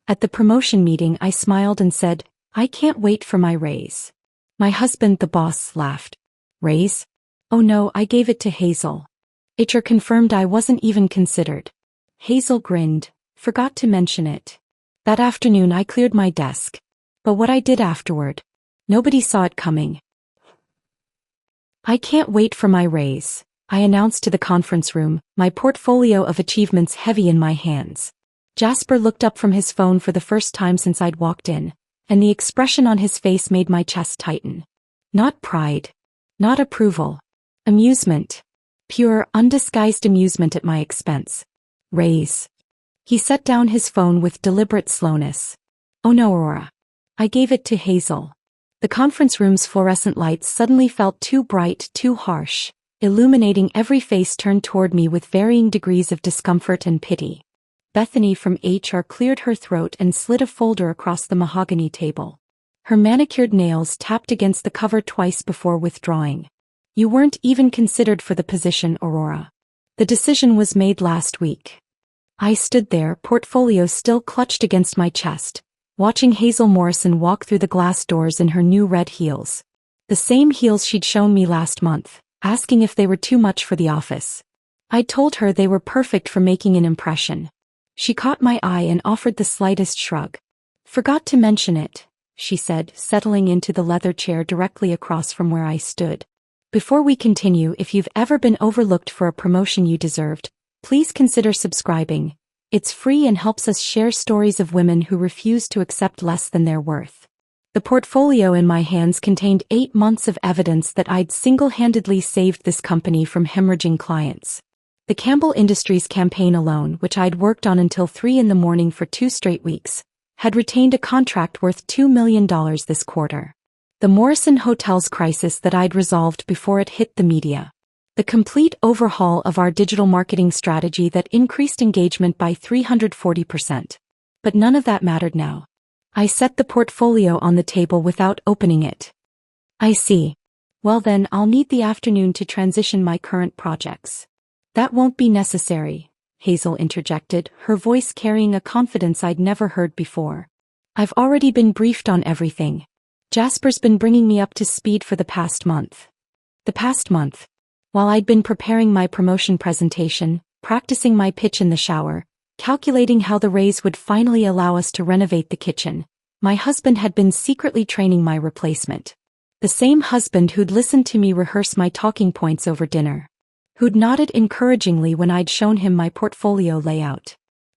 At the promotion meeting, I smiled and said, "I can't wait for my raise." My husband, the boss, laughed. "Raise? Oh no, I gave it to Hazel. HR confirmed I wasn't even considered." Hazel grinned. "Forgot to mention it." That afternoon I cleared my desk. But what I did afterward, nobody saw it coming. "I can't wait for my raise," I announced to the conference room, my portfolio of achievements heavy in my hands. Jasper looked up from his phone for the first time since I'd walked in, and the expression on his face made my chest tighten. Not pride. Not approval. Amusement. Pure, undisguised amusement at my expense. Raise. He set down his phone with deliberate slowness. "Oh no, Aurora. I gave it to Hazel." The conference room's fluorescent lights suddenly felt too bright, too harsh, illuminating every face turned toward me with varying degrees of discomfort and pity. Bethany from HR cleared her throat and slid a folder across the mahogany table. Her manicured nails tapped against the cover twice before withdrawing. "You weren't even considered for the position, Aurora. The decision was made last week." I stood there, portfolio still clutched against my chest, watching Hazel Morrison walk through the glass doors in her new red heels. The same heels she'd shown me last month, asking if they were too much for the office. I'd told her they were perfect for making an impression. She caught my eye and offered the slightest shrug. "Forgot to mention it," she said, settling into the leather chair directly across from where I stood. "Before we continue, if you've ever been overlooked for a promotion you deserved, please consider subscribing. It's free and helps us share stories of women who refuse to accept less than their worth." The portfolio in my hands contained 8 months of evidence that I'd single-handedly saved this company from hemorrhaging clients. The Campbell Industries campaign alone, which I'd worked on until 3 a.m. for 2 straight weeks, had retained a contract worth $2 million this quarter. The Morrison Hotels crisis that I'd resolved before it hit the media. The complete overhaul of our digital marketing strategy that increased engagement by 340%. But none of that mattered now. I set the portfolio on the table without opening it. "I see. Well then, I'll need the afternoon to transition my current projects." "That won't be necessary," Hazel interjected, her voice carrying a confidence I'd never heard before. "I've already been briefed on everything. Jasper's been bringing me up to speed for the past month." The past month. While I'd been preparing my promotion presentation, practicing my pitch in the shower, calculating how the raise would finally allow us to renovate the kitchen, my husband had been secretly training my replacement. The same husband who'd listened to me rehearse my talking points over dinner. Who'd nodded encouragingly when I'd shown him my portfolio layout.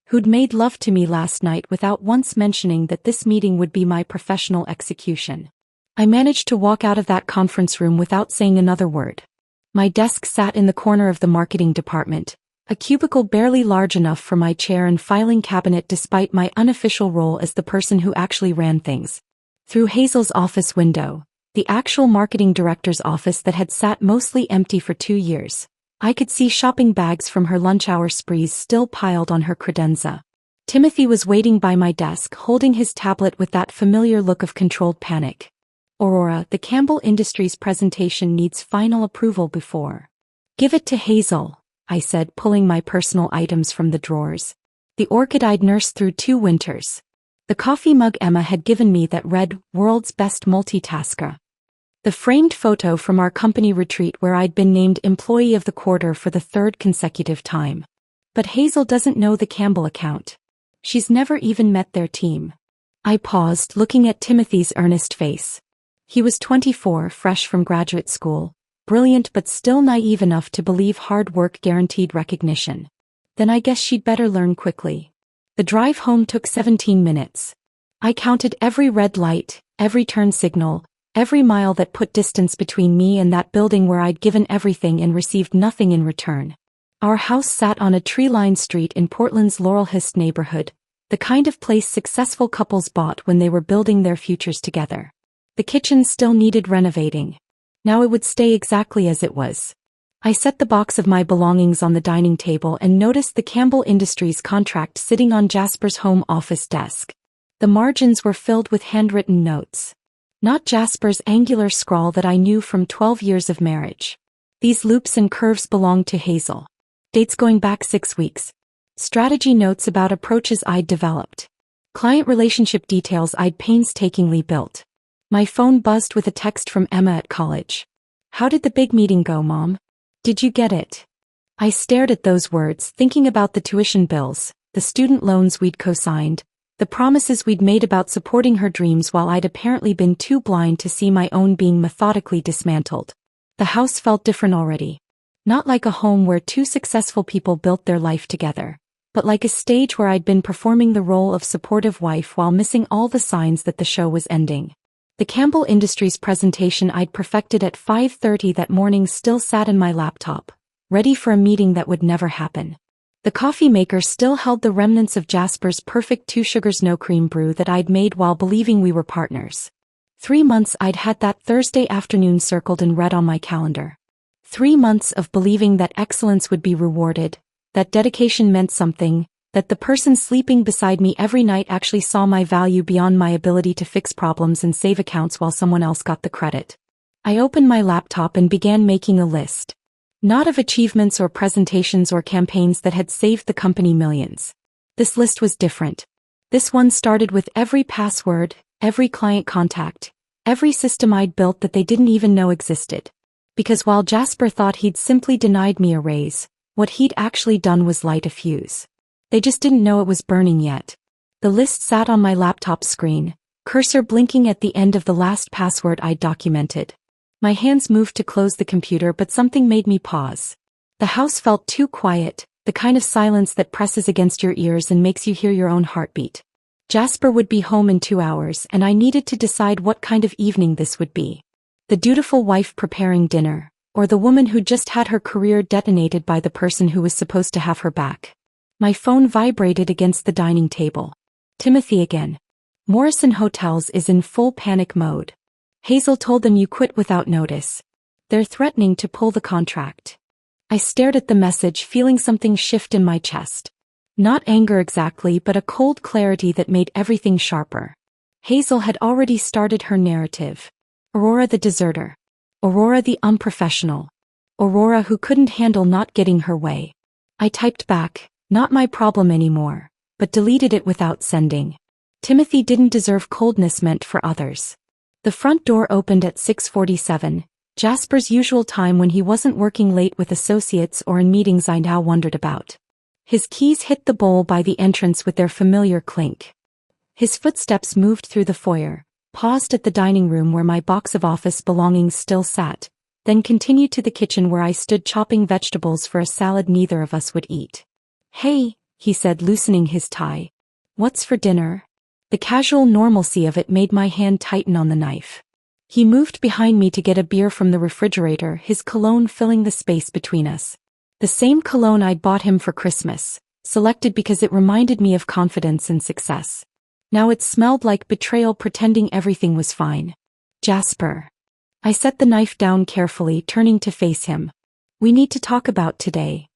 Who'd made love to me last night without once mentioning that this meeting would be my professional execution. I managed to walk out of that conference room without saying another word. My desk sat in the corner of the marketing department, a cubicle barely large enough for my chair and filing cabinet despite my unofficial role as the person who actually ran things. Through Hazel's office window, the actual marketing director's office that had sat mostly empty for 2 years, I could see shopping bags from her lunch hour sprees still piled on her credenza. Timothy was waiting by my desk holding his tablet with that familiar look of controlled panic. "Aurora, the Campbell Industries presentation needs final approval before." "Give it to Hazel," I said, pulling my personal items from the drawers. The orchid I'd nursed through 2 winters. The coffee mug Emma had given me that read, "World's Best Multitasker." The framed photo from our company retreat where I'd been named Employee of the Quarter for the 3rd consecutive time. But Hazel doesn't know the Campbell account. She's never even met their team. I paused, looking at Timothy's earnest face. He was 24, fresh from graduate school, brilliant but still naive enough to believe hard work guaranteed recognition. Then I guess she'd better learn quickly. The drive home took 17 minutes. I counted every red light, every turn signal, every mile that put distance between me and that building where I'd given everything and received nothing in return. Our house sat on a tree-lined street in Portland's Laurelhurst neighborhood, the kind of place successful couples bought when they were building their futures together. The kitchen still needed renovating. Now it would stay exactly as it was. I set the box of my belongings on the dining table and noticed the Campbell Industries contract sitting on Jasper's home office desk. The margins were filled with handwritten notes. Not Jasper's angular scrawl that I knew from 12 years of marriage. These loops and curves belonged to Hazel. Dates going back 6 weeks. Strategy notes about approaches I'd developed. Client relationship details I'd painstakingly built. My phone buzzed with a text from Emma at college. "How did the big meeting go, Mom? Did you get it?" I stared at those words, thinking about the tuition bills, the student loans we'd co-signed, the promises we'd made about supporting her dreams while I'd apparently been too blind to see my own being methodically dismantled. The house felt different already. Not like a home where two successful people built their life together, but like a stage where I'd been performing the role of supportive wife while missing all the signs that the show was ending. The Campbell Industries presentation I'd perfected at 5:30 that morning still sat in my laptop, ready for a meeting that would never happen. The coffee maker still held the remnants of Jasper's perfect 2 sugars no cream brew that I'd made while believing we were partners. 3 months I'd had that Thursday afternoon circled in red on my calendar. 3 months of believing that excellence would be rewarded, that dedication meant something, that the person sleeping beside me every night actually saw my value beyond my ability to fix problems and save accounts while someone else got the credit. I opened my laptop and began making a list. Not of achievements or presentations or campaigns that had saved the company millions. This list was different. This one started with every password, every client contact, every system I'd built that they didn't even know existed. Because while Jasper thought he'd simply denied me a raise, what he'd actually done was light a fuse. They just didn't know it was burning yet. The list sat on my laptop screen, cursor blinking at the end of the last password I'd documented. My hands moved to close the computer, but something made me pause. The house felt too quiet, the kind of silence that presses against your ears and makes you hear your own heartbeat. Jasper would be home in 2 hours, and I needed to decide what kind of evening this would be. The dutiful wife preparing dinner, or the woman who just had her career detonated by the person who was supposed to have her back. My phone vibrated against the dining table. Timothy again. Morrison Hotels is in full panic mode. Hazel told them you quit without notice. They're threatening to pull the contract. I stared at the message, feeling something shift in my chest. Not anger exactly, but a cold clarity that made everything sharper. Hazel had already started her narrative. Aurora the deserter. Aurora the unprofessional. Aurora who couldn't handle not getting her way. I typed back, not my problem anymore, but deleted it without sending. Timothy didn't deserve coldness meant for others. The front door opened at 6:47, Jasper's usual time when he wasn't working late with associates or in meetings I now wondered about. His keys hit the bowl by the entrance with their familiar clink. His footsteps moved through the foyer, paused at the dining room where my box of office belongings still sat, then continued to the kitchen where I stood chopping vegetables for a salad neither of us would eat. "Hey," he said, loosening his tie. "What's for dinner?" The casual normalcy of it made my hand tighten on the knife. He moved behind me to get a beer from the refrigerator, his cologne filling the space between us. The same cologne I'd bought him for Christmas, selected because it reminded me of confidence and success. Now it smelled like betrayal, pretending everything was fine. "Jasper." I set the knife down carefully, turning to face him. "We need to talk about today."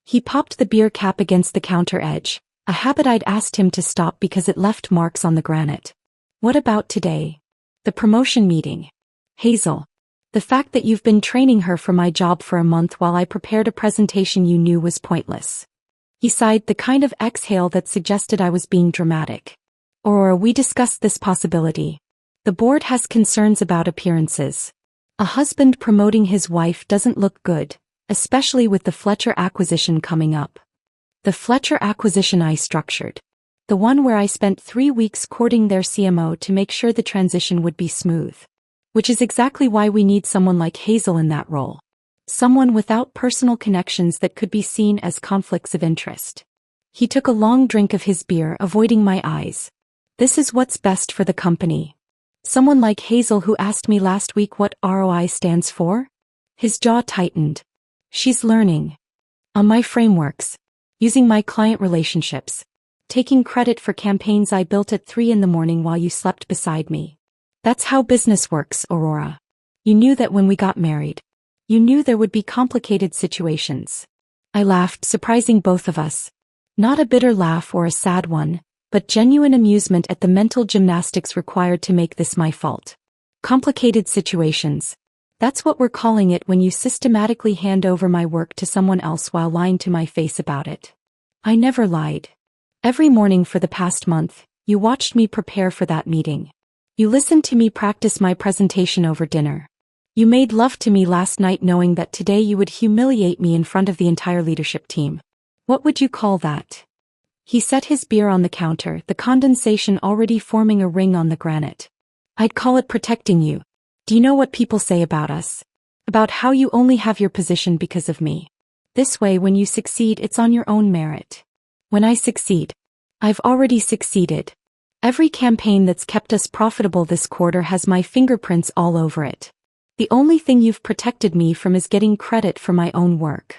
He popped the beer cap against the counter edge, a habit I'd asked him to stop because it left marks on the granite. "What about today?" "The promotion meeting." "Hazel. The fact that you've been training her for my job for a month while I prepared a presentation you knew was pointless." He sighed, the kind of exhale that suggested I was being dramatic. "Or we discussed this possibility. The board has concerns about appearances. A husband promoting his wife doesn't look good, especially with the Fletcher acquisition coming up." The Fletcher acquisition I structured. The one where I spent 3 weeks courting their CMO to make sure the transition would be smooth. Which is exactly why we need someone like Hazel in that role. Someone without personal connections that could be seen as conflicts of interest. He took a long drink of his beer, avoiding my eyes. "This is what's best for the company." Someone like Hazel who asked me last week what ROI stands for? His jaw tightened. "She's learning. On my frameworks. Using my client relationships. Taking credit for campaigns I built at 3 in the morning while you slept beside me. That's how business works, Aurora. You knew that when we got married. You knew there would be complicated situations." I laughed, surprising both of us. Not a bitter laugh or a sad one, but genuine amusement at the mental gymnastics required to make this my fault. Complicated situations. That's what we're calling it when you systematically hand over my work to someone else while lying to my face about it. I never lied. Every morning for the past month, You watched me prepare for that meeting. You listened to me practice my presentation over dinner. You made love to me last night knowing that today you would humiliate me in front of the entire leadership team. What would you call that? He set his beer on the counter, the condensation already forming a ring on the granite. I'd call it protecting you. Do you know what people say about us? About how you only have your position because of me. This way, when you succeed, it's on your own merit. When I succeed, I've already succeeded. Every campaign that's kept us profitable this quarter has my fingerprints all over it. The only thing you've protected me from is getting credit for my own work.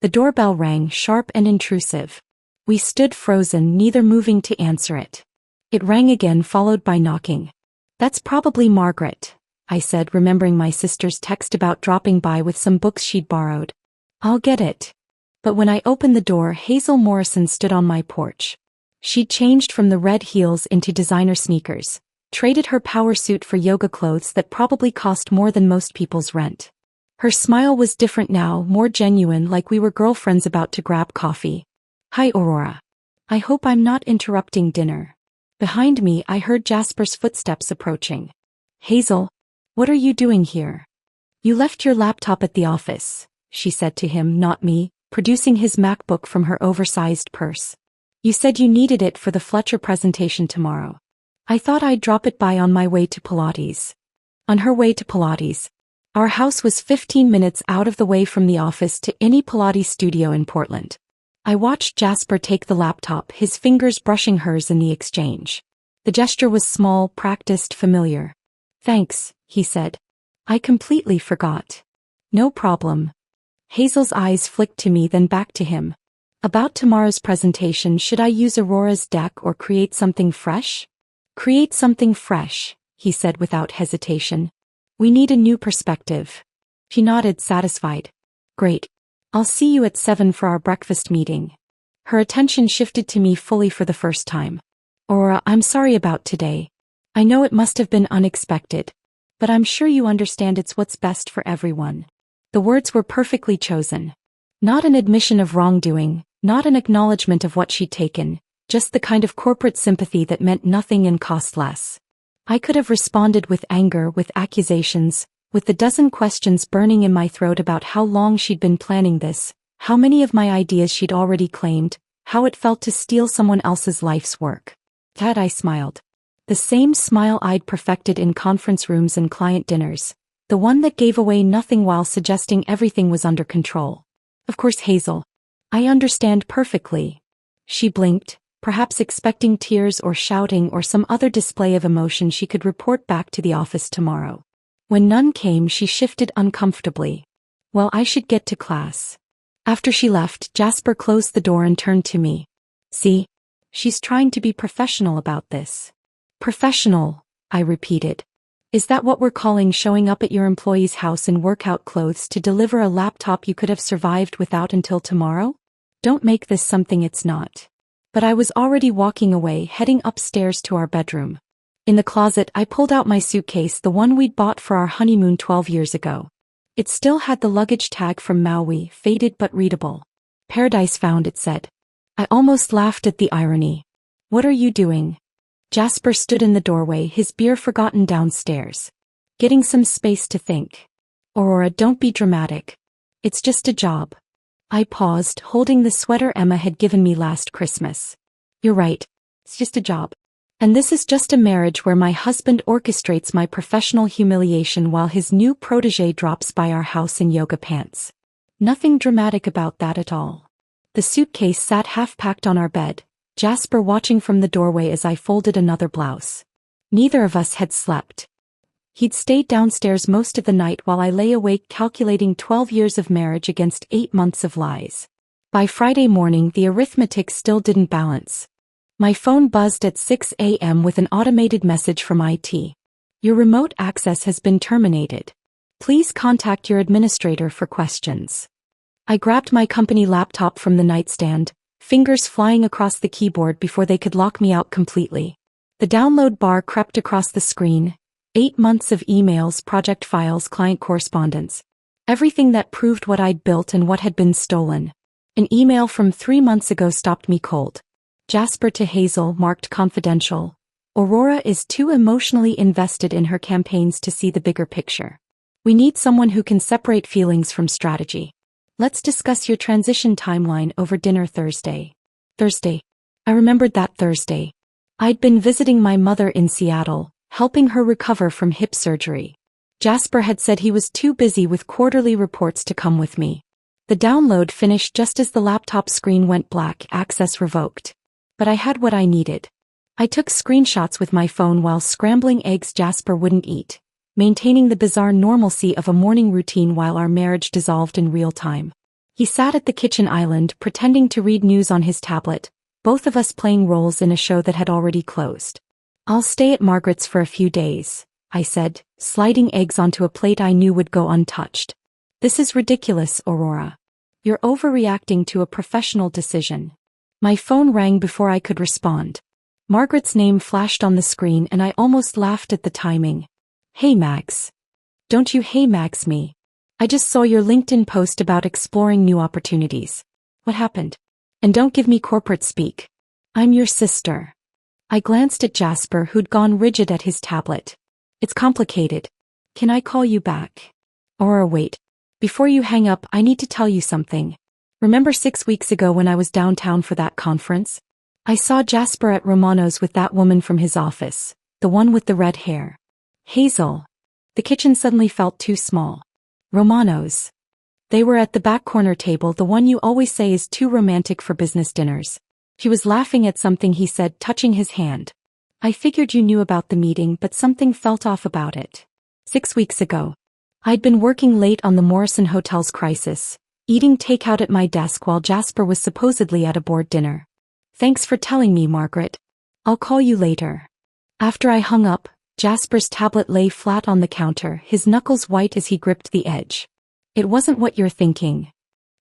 The doorbell rang, sharp and intrusive. We stood frozen, neither moving to answer it. It rang again, followed by knocking. That's probably Margaret, I said, remembering my sister's text about dropping by with some books she'd borrowed. I'll get it. But when I opened the door, Hazel Morrison stood on my porch. She'd changed from the red heels into designer sneakers, traded her power suit for yoga clothes that probably cost more than most people's rent. Her smile was different now, more genuine, like we were girlfriends about to grab coffee. Hi, Aurora. I hope I'm not interrupting dinner. Behind me, I heard Jasper's footsteps approaching. Hazel, what are you doing here? You left your laptop at the office, she said to him, not me, producing his MacBook from her oversized purse. You said you needed it for the Fletcher presentation tomorrow. I thought I'd drop it by on my way to Pilates. On her way to Pilates. Our house was 15 minutes out of the way from the office to any Pilates studio in Portland. I watched Jasper take the laptop, his fingers brushing hers in the exchange. The gesture was small, practiced, familiar. Thanks, he said. I completely forgot. No problem. Hazel's eyes flicked to me, then back to him. About tomorrow's presentation, should I use Aurora's deck or create something fresh? Create something fresh, he said without hesitation. We need a new perspective. She nodded, satisfied. Great. I'll see you at 7 for our breakfast meeting. Her attention shifted to me fully for the first time. Aurora, I'm sorry about today. I know it must have been unexpected. But I'm sure you understand it's what's best for everyone. The words were perfectly chosen. Not an admission of wrongdoing, not an acknowledgement of what she'd taken, just the kind of corporate sympathy that meant nothing and cost less. I could have responded with anger, with accusations, with the dozen questions burning in my throat about how long she'd been planning this, how many of my ideas she'd already claimed, how it felt to steal someone else's life's work. That I smiled. The same smile I'd perfected in conference rooms and client dinners, the one that gave away nothing while suggesting everything was under control. Of course, Hazel. I understand perfectly. She blinked, perhaps expecting tears or shouting or some other display of emotion she could report back to the office tomorrow. When none came, she shifted uncomfortably. Well, I should get to class. After she left, Jasper closed the door and turned to me. See? She's trying to be professional about this. Professional, I repeated. Is that what we're calling showing up at your employee's house in workout clothes to deliver a laptop you could have survived without until tomorrow? Don't make this something it's not. But I was already walking away, heading upstairs to our bedroom. In the closet, I pulled out my suitcase, the one we'd bought for our honeymoon 12 years ago. It still had the luggage tag from Maui, faded but readable. Paradise Found, it said. I almost laughed at the irony. What are you doing? Jasper stood in the doorway, his beer forgotten downstairs. Getting some space to think. Aurora, don't be dramatic. It's just a job. I paused, holding the sweater Emma had given me last Christmas. You're right. It's just a job. And this is just a marriage where my husband orchestrates my professional humiliation while his new protégé drops by our house in yoga pants. Nothing dramatic about that at all. The suitcase sat half-packed on our bed, Jasper watching from the doorway as I folded another blouse. Neither of us had slept. He'd stayed downstairs most of the night while I lay awake calculating 12 years of marriage against 8 months of lies. By Friday morning, the arithmetic still didn't balance. My phone buzzed at 6 a.m. with an automated message from IT. Your remote access has been terminated. Please contact your administrator for questions. I grabbed my company laptop from the nightstand, fingers flying across the keyboard before they could lock me out completely. The download bar crept across the screen. 8 months of emails, project files, client correspondence. Everything that proved what I'd built and what had been stolen. An email from 3 months ago stopped me cold. Jasper to Hazel, marked confidential. Aurora is too emotionally invested in her campaigns to see the bigger picture. We need someone who can separate feelings from strategy. Let's discuss your transition timeline over dinner Thursday. Thursday. I remembered that Thursday. I'd been visiting my mother in Seattle, helping her recover from hip surgery. Jasper had said he was too busy with quarterly reports to come with me. The download finished just as the laptop screen went black, access revoked. But I had what I needed. I took screenshots with my phone while scrambling eggs Jasper wouldn't eat, maintaining the bizarre normalcy of a morning routine while our marriage dissolved in real time. He sat at the kitchen island pretending to read news on his tablet, both of us playing roles in a show that had already closed. I'll stay at Margaret's for a few days, I said, sliding eggs onto a plate I knew would go untouched. This is ridiculous, Aurora. You're overreacting to a professional decision. My phone rang before I could respond. Margaret's name flashed on the screen and I almost laughed at the timing. Hey Max. Don't you hey Max me. I just saw your LinkedIn post about exploring new opportunities. What happened? And don't give me corporate speak. I'm your sister. I glanced at Jasper who'd gone rigid at his tablet. It's complicated. Can I call you back? Or wait. Before you hang up, I need to tell you something. Remember 6 weeks ago when I was downtown for that conference? I saw Jasper at Romano's with that woman from his office, the one with the red hair. Hazel. The kitchen suddenly felt too small. Romano's. They were at the back corner table, the one you always say is too romantic for business dinners. She was laughing at something he said, touching his hand. I figured you knew about the meeting, but something felt off about it. 6 weeks ago. I'd been working late on the Morrison Hotel's crisis, eating takeout at my desk while Jasper was supposedly at a board dinner. Thanks for telling me, Margaret. I'll call you later. After I hung up, Jasper's tablet lay flat on the counter, his knuckles white as he gripped the edge. It wasn't what you're thinking.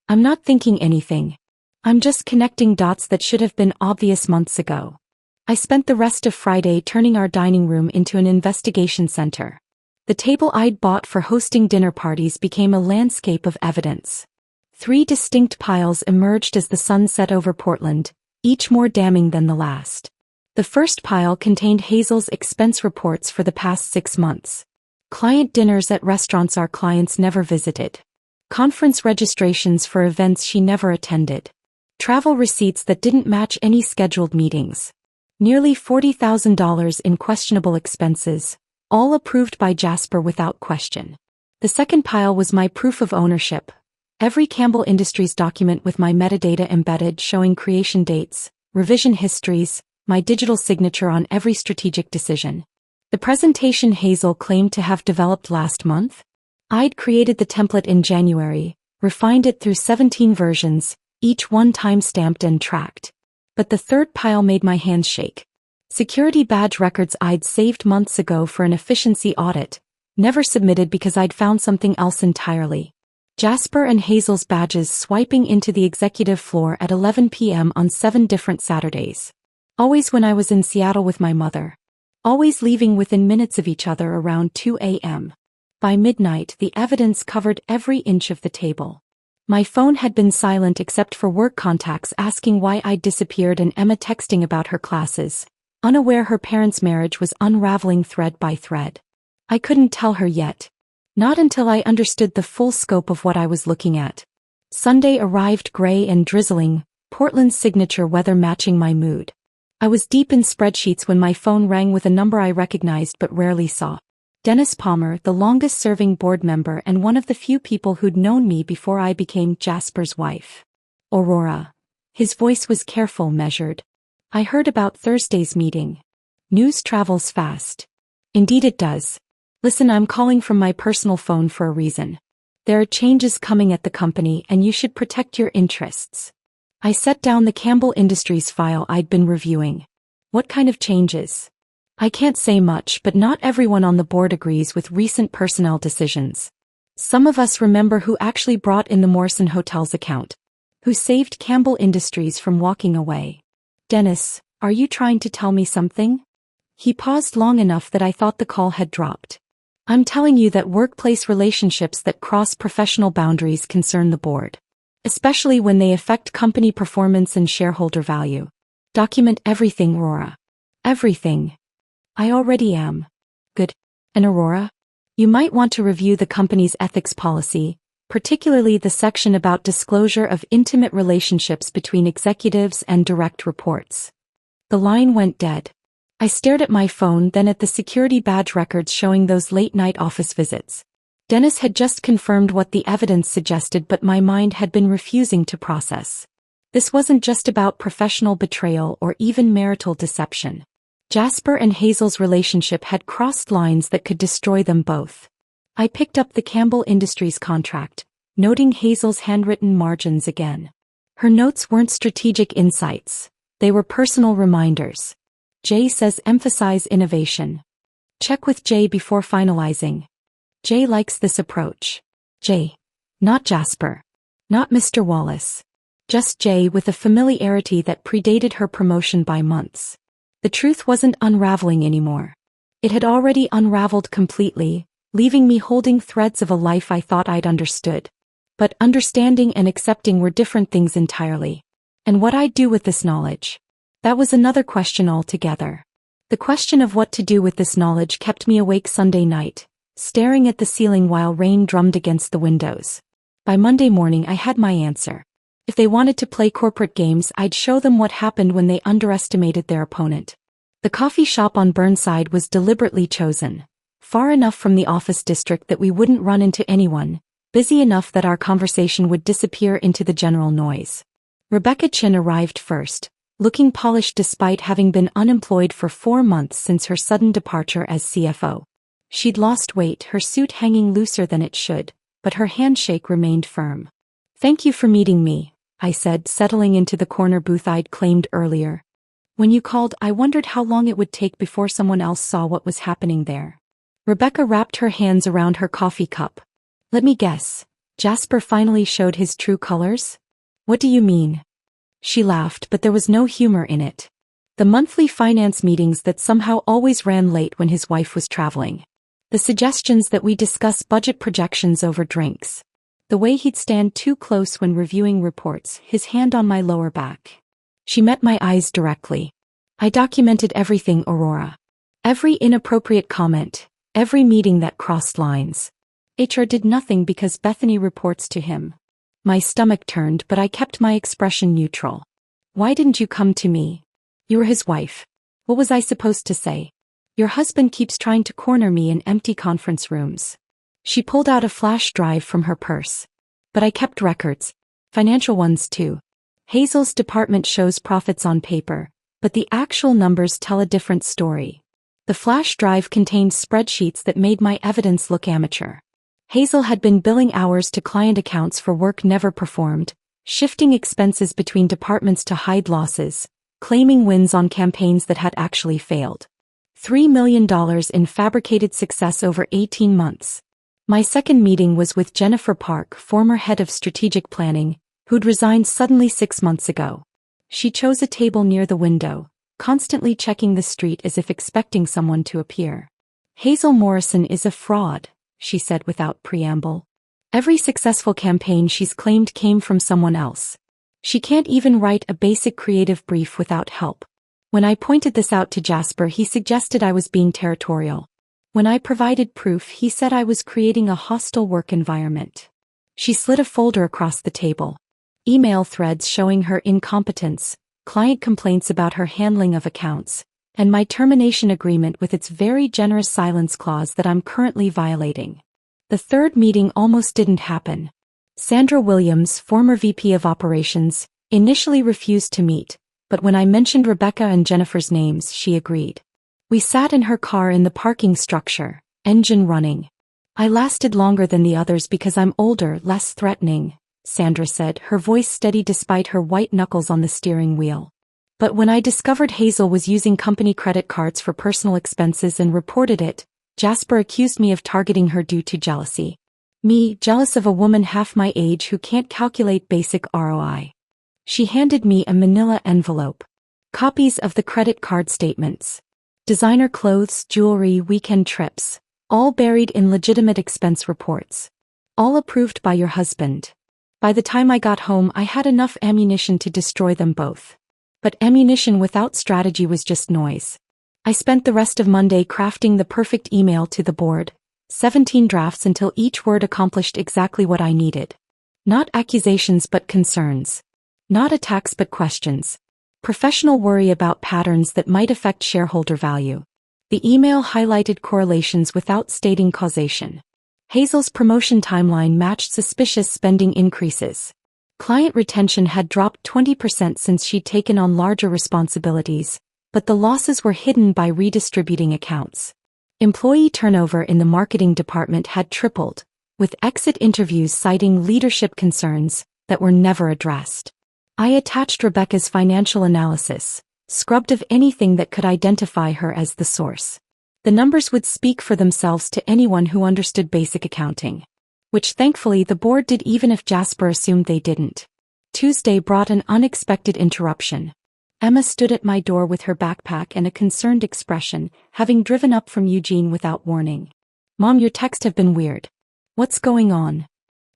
I'm not thinking anything. I'm just connecting dots that should have been obvious months ago. I spent the rest of Friday turning our dining room into an investigation center. The table I'd bought for hosting dinner parties became a landscape of evidence. 3 distinct piles emerged as the sun set over Portland, each more damning than the last. The first pile contained Hazel's expense reports for the past 6 months. Client dinners at restaurants our clients never visited. Conference registrations for events she never attended. Travel receipts that didn't match any scheduled meetings. Nearly $40,000 in questionable expenses, all approved by Jasper without question. The second pile was my proof of ownership. Every Campbell Industries document with my metadata embedded showing creation dates, revision histories, my digital signature on every strategic decision. The presentation Hazel claimed to have developed last month? I'd created the template in January, refined it through 17 versions, each one time-stamped and tracked. But the third pile made my hands shake. Security badge records I'd saved months ago for an efficiency audit, never submitted because I'd found something else entirely. Jasper and Hazel's badges swiping into the executive floor at 11 p.m. on 7 different Saturdays. Always when I was in Seattle with my mother. Always leaving within minutes of each other around 2 a.m. By midnight, the evidence covered every inch of the table. My phone had been silent except for work contacts asking why I'd disappeared and Emma texting about her classes, unaware her parents' marriage was unraveling thread by thread. I couldn't tell her yet. Not until I understood the full scope of what I was looking at. Sunday arrived gray and drizzling, Portland's signature weather matching my mood. I was deep in spreadsheets when my phone rang with a number I recognized but rarely saw. Dennis Palmer, the longest-serving board member and one of the few people who'd known me before I became Jasper's wife. Aurora. His voice was careful, measured. I heard about Thursday's meeting. News travels fast. Indeed it does. Listen, I'm calling from my personal phone for a reason. There are changes coming at the company and you should protect your interests. I set down the Campbell Industries file I'd been reviewing. What kind of changes? I can't say much, but not everyone on the board agrees with recent personnel decisions. Some of us remember who actually brought in the Morrison Hotel's account. Who saved Campbell Industries from walking away. Dennis, are you trying to tell me something? He paused long enough that I thought the call had dropped. I'm telling you that workplace relationships that cross professional boundaries concern the board. Especially when they affect company performance and shareholder value. Document everything, Aurora. Everything. I already am. Good. And Aurora? You might want to review the company's ethics policy, particularly the section about disclosure of intimate relationships between executives and direct reports. The line went dead. I stared at my phone, then at the security badge records showing those late-night office visits. Dennis had just confirmed what the evidence suggested, but my mind had been refusing to process. This wasn't just about professional betrayal or even marital deception. Jasper and Hazel's relationship had crossed lines that could destroy them both. I picked up the Campbell Industries contract, noting Hazel's handwritten margins again. Her notes weren't strategic insights. They were personal reminders. Jay says emphasize innovation. Check with Jay before finalizing. Jay likes this approach. Jay. Not Jasper. Not Mr. Wallace. Just Jay, with a familiarity that predated her promotion by months. The truth wasn't unraveling anymore. It had already unraveled completely, leaving me holding threads of a life I thought I'd understood. But understanding and accepting were different things entirely. And what I'd do with this knowledge? That was another question altogether. The question of what to do with this knowledge kept me awake Sunday night, staring at the ceiling while rain drummed against the windows. By Monday morning I had my answer. If they wanted to play corporate games, I'd show them what happened when they underestimated their opponent. The coffee shop on Burnside was deliberately chosen, far enough from the office district that we wouldn't run into anyone, busy enough that our conversation would disappear into the general noise. Rebecca Chin arrived first, looking polished despite having been unemployed for 4 months since her sudden departure as CFO. She'd lost weight, her suit hanging looser than it should, but her handshake remained firm. "Thank you for meeting me," I said, settling into the corner booth I'd claimed earlier. "When you called, I wondered how long it would take before someone else saw what was happening there." Rebecca wrapped her hands around her coffee cup. "Let me guess. Jasper finally showed his true colors?" "What do you mean?" She laughed, but there was no humor in it. The monthly finance meetings that somehow always ran late when his wife was traveling. The suggestions that we discuss budget projections over drinks. The way he'd stand too close when reviewing reports, his hand on my lower back. She met my eyes directly. "I documented everything, Aurora. Every inappropriate comment, every meeting that crossed lines. HR did nothing because Bethany reports to him." My stomach turned, but I kept my expression neutral. "Why didn't you come to me? You were his wife." What was I supposed to say? "Your husband keeps trying to corner me in empty conference rooms." She pulled out a flash drive from her purse. "But I kept records. Financial ones too. Hazel's department shows profits on paper, but the actual numbers tell a different story." The flash drive contained spreadsheets that made my evidence look amateur. Hazel had been billing hours to client accounts for work never performed, shifting expenses between departments to hide losses, claiming wins on campaigns that had actually failed. $3 million in fabricated success over 18 months. My second meeting was with Jennifer Park, former head of strategic planning, who'd resigned suddenly 6 months ago. She chose a table near the window, constantly checking the street as if expecting someone to appear. "Hazel Morrison is a fraud," she said without preamble. "Every successful campaign she's claimed came from someone else. She can't even write a basic creative brief without help." When I pointed this out to Jasper, he suggested I was being territorial. When I provided proof, he said I was creating a hostile work environment. She slid a folder across the table. Email threads showing her incompetence, client complaints about her handling of accounts, and my termination agreement with its very generous silence clause that I'm currently violating. The third meeting almost didn't happen. Sandra Williams, former VP of Operations, initially refused to meet, but when I mentioned Rebecca and Jennifer's names, she agreed. We sat in her car in the parking structure, engine running. "I lasted longer than the others because I'm older, less threatening," Sandra said, her voice steady despite her white knuckles on the steering wheel. "But when I discovered Hazel was using company credit cards for personal expenses and reported it, Jasper accused me of targeting her due to jealousy. Me, jealous of a woman half my age who can't calculate basic ROI. She handed me a manila envelope. Copies of the credit card statements. Designer clothes, jewelry, weekend trips. All buried in legitimate expense reports. All approved by your husband. By the time I got home, I had enough ammunition to destroy them both." But ammunition without strategy was just noise. I spent the rest of Monday crafting the perfect email to the board, 17 drafts until each word accomplished exactly what I needed. Not accusations but concerns. Not attacks but questions. Professional worry about patterns that might affect shareholder value. The email highlighted correlations without stating causation. Hazel's promotion timeline matched suspicious spending increases. Client retention had dropped 20% since she'd taken on larger responsibilities, but the losses were hidden by redistributing accounts. Employee turnover in the marketing department had tripled, with exit interviews citing leadership concerns that were never addressed. I attached Rebecca's financial analysis, scrubbed of anything that could identify her as the source. The numbers would speak for themselves to anyone who understood basic accounting. Which thankfully the board did even if Jasper assumed they didn't. Tuesday brought an unexpected interruption. Emma stood at my door with her backpack and a concerned expression, having driven up from Eugene without warning. "Mom, your texts have been weird. What's going on?"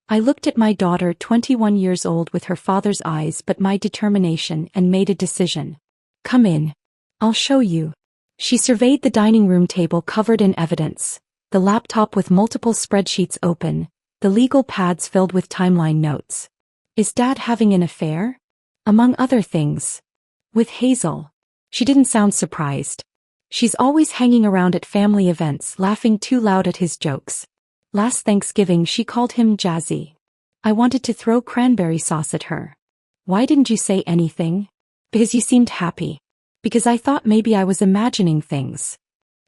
I looked at my daughter, 21 years old, with her father's eyes but my determination, and made a decision. "Come in. I'll show you." She surveyed the dining room table covered in evidence, the laptop with multiple spreadsheets open, the legal pads filled with timeline notes. "Is Dad having an affair?" "Among other things." "With Hazel?" She didn't sound surprised. "She's always hanging around at family events, laughing too loud at his jokes. Last Thanksgiving she called him Jazzy." I wanted to throw cranberry sauce at her. "Why didn't you say anything?" "Because you seemed happy." "Because I thought maybe I was imagining things."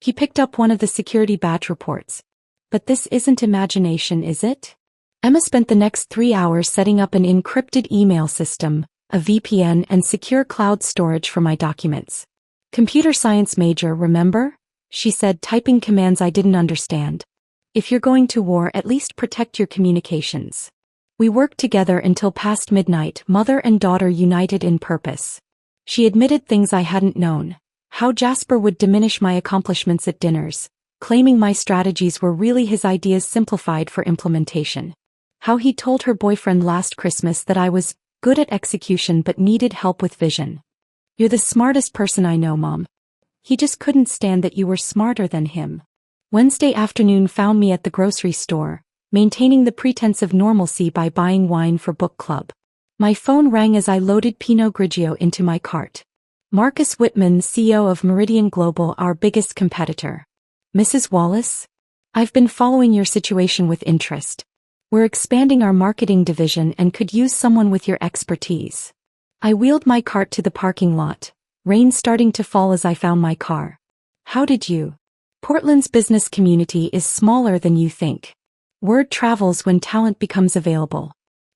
He picked up one of the security badge reports. "But this isn't imagination, is it?" Emma spent the next 3 hours setting up an encrypted email system, a VPN, and secure cloud storage for my documents. "Computer science major, remember?" she said, typing commands I didn't understand. "If you're going to war, at least protect your communications." We worked together until past midnight, mother and daughter united in purpose. She admitted things I hadn't known. How Jasper would diminish my accomplishments at dinners, claiming my strategies were really his ideas simplified for implementation. How he told her boyfriend last Christmas that I was good at execution but needed help with vision. "You're the smartest person I know, Mom. He just couldn't stand that you were smarter than him." Wednesday afternoon found me at the grocery store, maintaining the pretense of normalcy by buying wine for book club. My phone rang as I loaded Pinot Grigio into my cart. "Marcus Whitman, CEO of Meridian Global, our biggest competitor." "Mrs. Wallace? I've been following your situation with interest. We're expanding our marketing division and could use someone with your expertise." I wheeled my cart to the parking lot, rain starting to fall as I found my car. "How did you?" "Portland's business community is smaller than you think. Word travels when talent becomes available.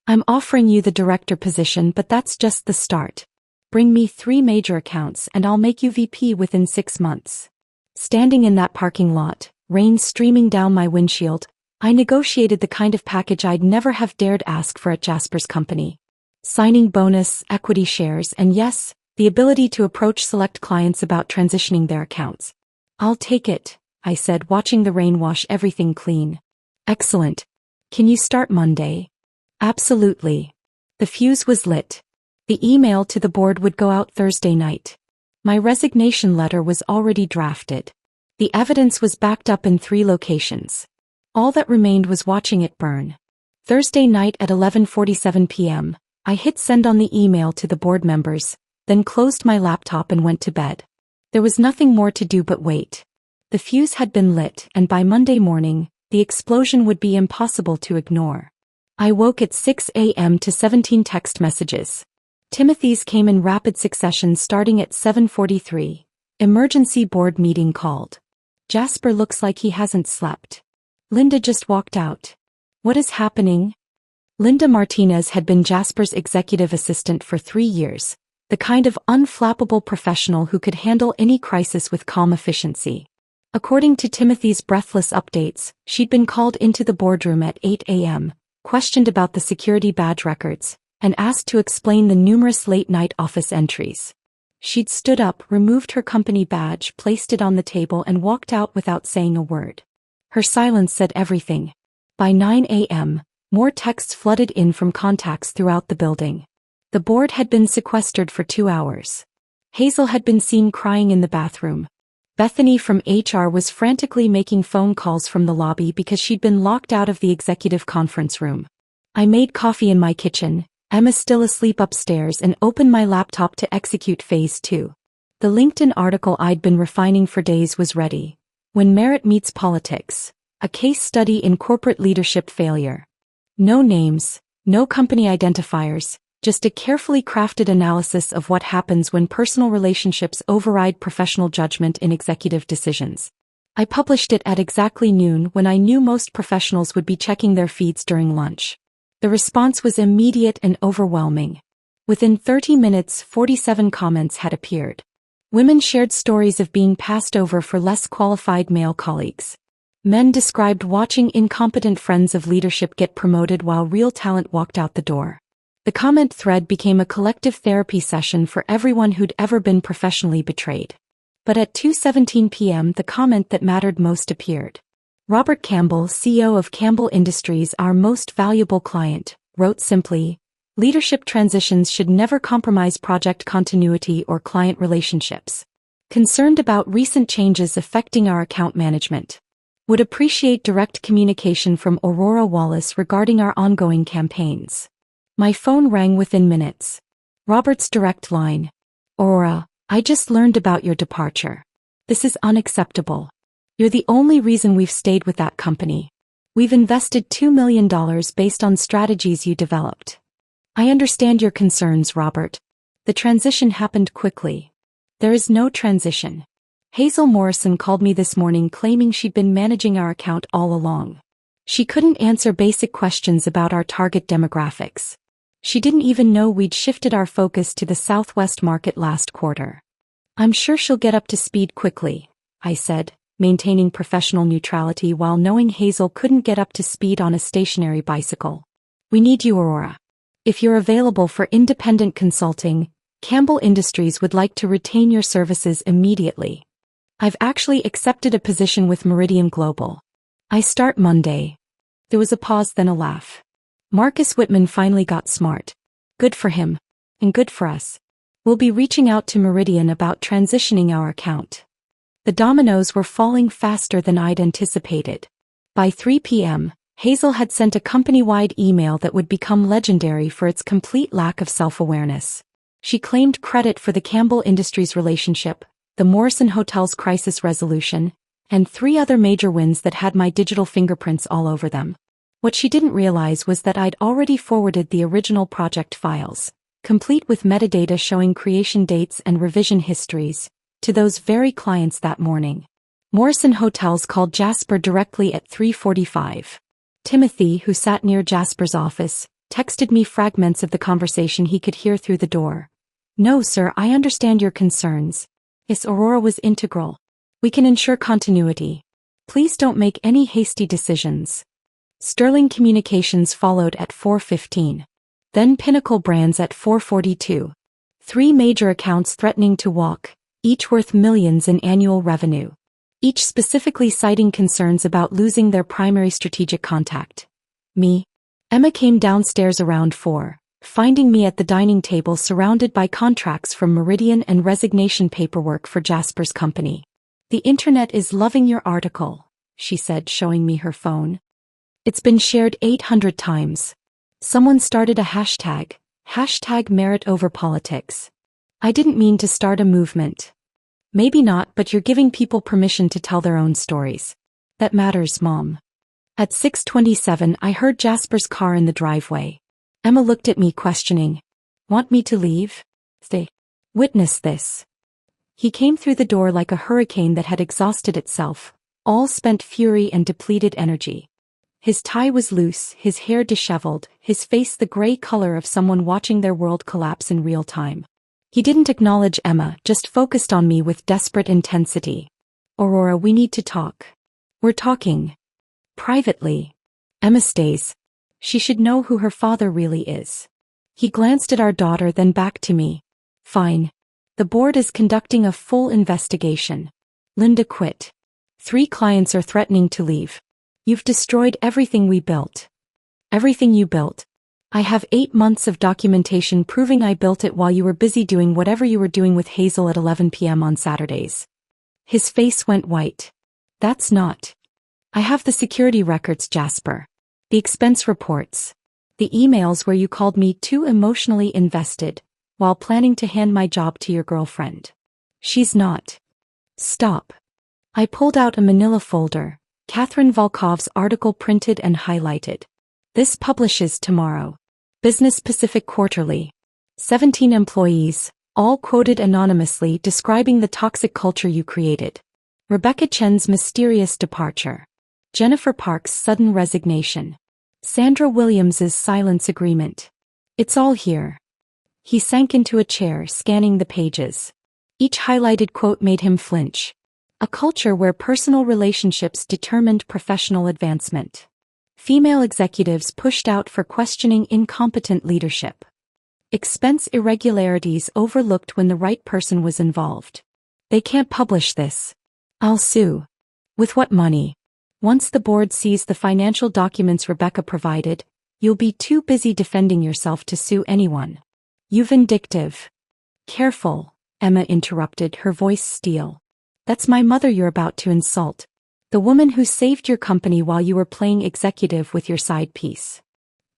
I'm offering you the director position, but that's just the start. Bring me 3 major accounts and I'll make you VP within 6 months." Standing in that parking lot, rain streaming down my windshield, I negotiated the kind of package I'd never have dared ask for at Jasper's company. Signing bonus, equity shares, and yes, the ability to approach select clients about transitioning their accounts. "I'll take it," I said, watching the rain wash everything clean. "Excellent. Can you start Monday?" "Absolutely." The fuse was lit. The email to the board would go out Thursday night. My resignation letter was already drafted. The evidence was backed up in 3 locations. All that remained was watching it burn. Thursday night at 11:47 p.m., I hit send on the email to the board members, then closed my laptop and went to bed. There was nothing more to do but wait. The fuse had been lit, and by Monday morning, the explosion would be impossible to ignore. I woke at 6 a.m. to 17 text messages. Timothy's came in rapid succession starting at 7:43. Emergency board meeting called. Jasper looks like he hasn't slept. Linda just walked out. What is happening? Linda Martinez had been Jasper's executive assistant for 3 years, the kind of unflappable professional who could handle any crisis with calm efficiency. According to Timothy's breathless updates, she'd been called into the boardroom at 8 a.m., questioned about the security badge records, and asked to explain the numerous late-night office entries. She'd stood up, removed her company badge, placed it on the table, and walked out without saying a word. Her silence said everything. By 9 a.m., more texts flooded in from contacts throughout the building. The board had been sequestered for 2 hours. Hazel had been seen crying in the bathroom. Bethany from HR was frantically making phone calls from the lobby because she'd been locked out of the executive conference room. I made coffee in my kitchen, Emma still asleep upstairs, and opened my laptop to execute phase 2. The LinkedIn article I'd been refining for days was ready. When Merit Meets Politics, a case study in corporate leadership failure. No names, no company identifiers, just a carefully crafted analysis of what happens when personal relationships override professional judgment in executive decisions. I published it at exactly noon when I knew most professionals would be checking their feeds during lunch. The response was immediate and overwhelming. Within 30 minutes, 47 comments had appeared. Women shared stories of being passed over for less qualified male colleagues. Men described watching incompetent friends of leadership get promoted while real talent walked out the door. The comment thread became a collective therapy session for everyone who'd ever been professionally betrayed. But at 2:17 p.m. the comment that mattered most appeared. Robert Campbell, CEO of Campbell Industries, our most valuable client, wrote simply, "Leadership transitions should never compromise project continuity or client relationships. Concerned about recent changes affecting our account management. Would appreciate direct communication from Aurora Wallace regarding our ongoing campaigns." My phone rang within minutes. Robert's direct line. "Aurora, I just learned about your departure. This is unacceptable. You're the only reason we've stayed with that company. We've invested $2 million based on strategies you developed. I understand your concerns, Robert. The transition happened quickly. There is no transition. Hazel Morrison called me this morning claiming she'd been managing our account all along. She couldn't answer basic questions about our target demographics. She didn't even know we'd shifted our focus to the Southwest market last quarter. I'm sure she'll get up to speed quickly," I said, maintaining professional neutrality while knowing Hazel couldn't get up to speed on a stationary bicycle. "We need you, Aurora. If you're available for independent consulting, Campbell Industries would like to retain your services immediately. I've actually accepted a position with Meridian Global. I start Monday." There was a pause, then a laugh. Marcus Whitman finally got smart. Good for him. And good for us. We'll be reaching out to Meridian about transitioning our account. The dominoes were falling faster than I'd anticipated. By 3 p.m., Hazel had sent a company-wide email that would become legendary for its complete lack of self-awareness. She claimed credit for the Campbell Industries relationship, the Morrison Hotel's crisis resolution, and 3 other major wins that had my digital fingerprints all over them. What she didn't realize was that I'd already forwarded the original project files, complete with metadata showing creation dates and revision histories, to those very clients that morning. Morrison Hotels called Jasper directly at 3:45. Timothy, who sat near Jasper's office, texted me fragments of the conversation he could hear through the door. "No, sir, I understand your concerns. Yes, Aurora was integral. We can ensure continuity. Please don't make any hasty decisions." Sterling Communications followed at 4:15. Then Pinnacle Brands at 4:42. 3 major accounts threatening to walk, each worth millions in annual revenue. Each specifically citing concerns about losing their primary strategic contact. Me. Emma came downstairs around 4, finding me at the dining table surrounded by contracts from Meridian and resignation paperwork for Jasper's company. "The internet is loving your article," she said, showing me her phone. "It's been shared 800 times. Someone started a hashtag merit over politics. I didn't mean to start a movement." "Maybe not, but you're giving people permission to tell their own stories. That matters, Mom." At 6:27 I heard Jasper's car in the driveway. Emma looked at me questioning. "Want me to leave?" "Stay. Witness this." He came through the door like a hurricane that had exhausted itself, all spent fury and depleted energy. His tie was loose, his hair disheveled, his face the gray color of someone watching their world collapse in real time. He didn't acknowledge Emma, just focused on me with desperate intensity. "Aurora, we need to talk. We're talking. Privately. Emma stays. She should know who her father really is." He glanced at our daughter, then back to me. "Fine. The board is conducting a full investigation. Linda quit. 3 clients are threatening to leave. You've destroyed everything we built." "Everything you built?" I have 8 months of documentation proving I built it while you were busy doing whatever you were doing with Hazel at 11 p.m. on Saturdays. His face went white. That's not. I have the security records, Jasper. The expense reports. The emails where you called me too emotionally invested, while planning to hand my job to your girlfriend. She's not. Stop. I pulled out a manila folder, Catherine Volkov's article printed and highlighted. This publishes tomorrow. Business Pacific Quarterly. 17 employees, all quoted anonymously describing the toxic culture you created. Rebecca Chen's mysterious departure. Jennifer Park's sudden resignation. Sandra Williams's silence agreement. It's all here. He sank into a chair, scanning the pages. Each highlighted quote made him flinch. A culture where personal relationships determined professional advancement. Female executives pushed out for questioning incompetent leadership. Expense irregularities overlooked when the right person was involved. They can't publish this. I'll sue. With what money? Once the board sees the financial documents Rebecca provided, you'll be too busy defending yourself to sue anyone. You vindictive. Careful, Emma interrupted, her voice steel. That's my mother you're about to insult. The woman who saved your company while you were playing executive with your side piece.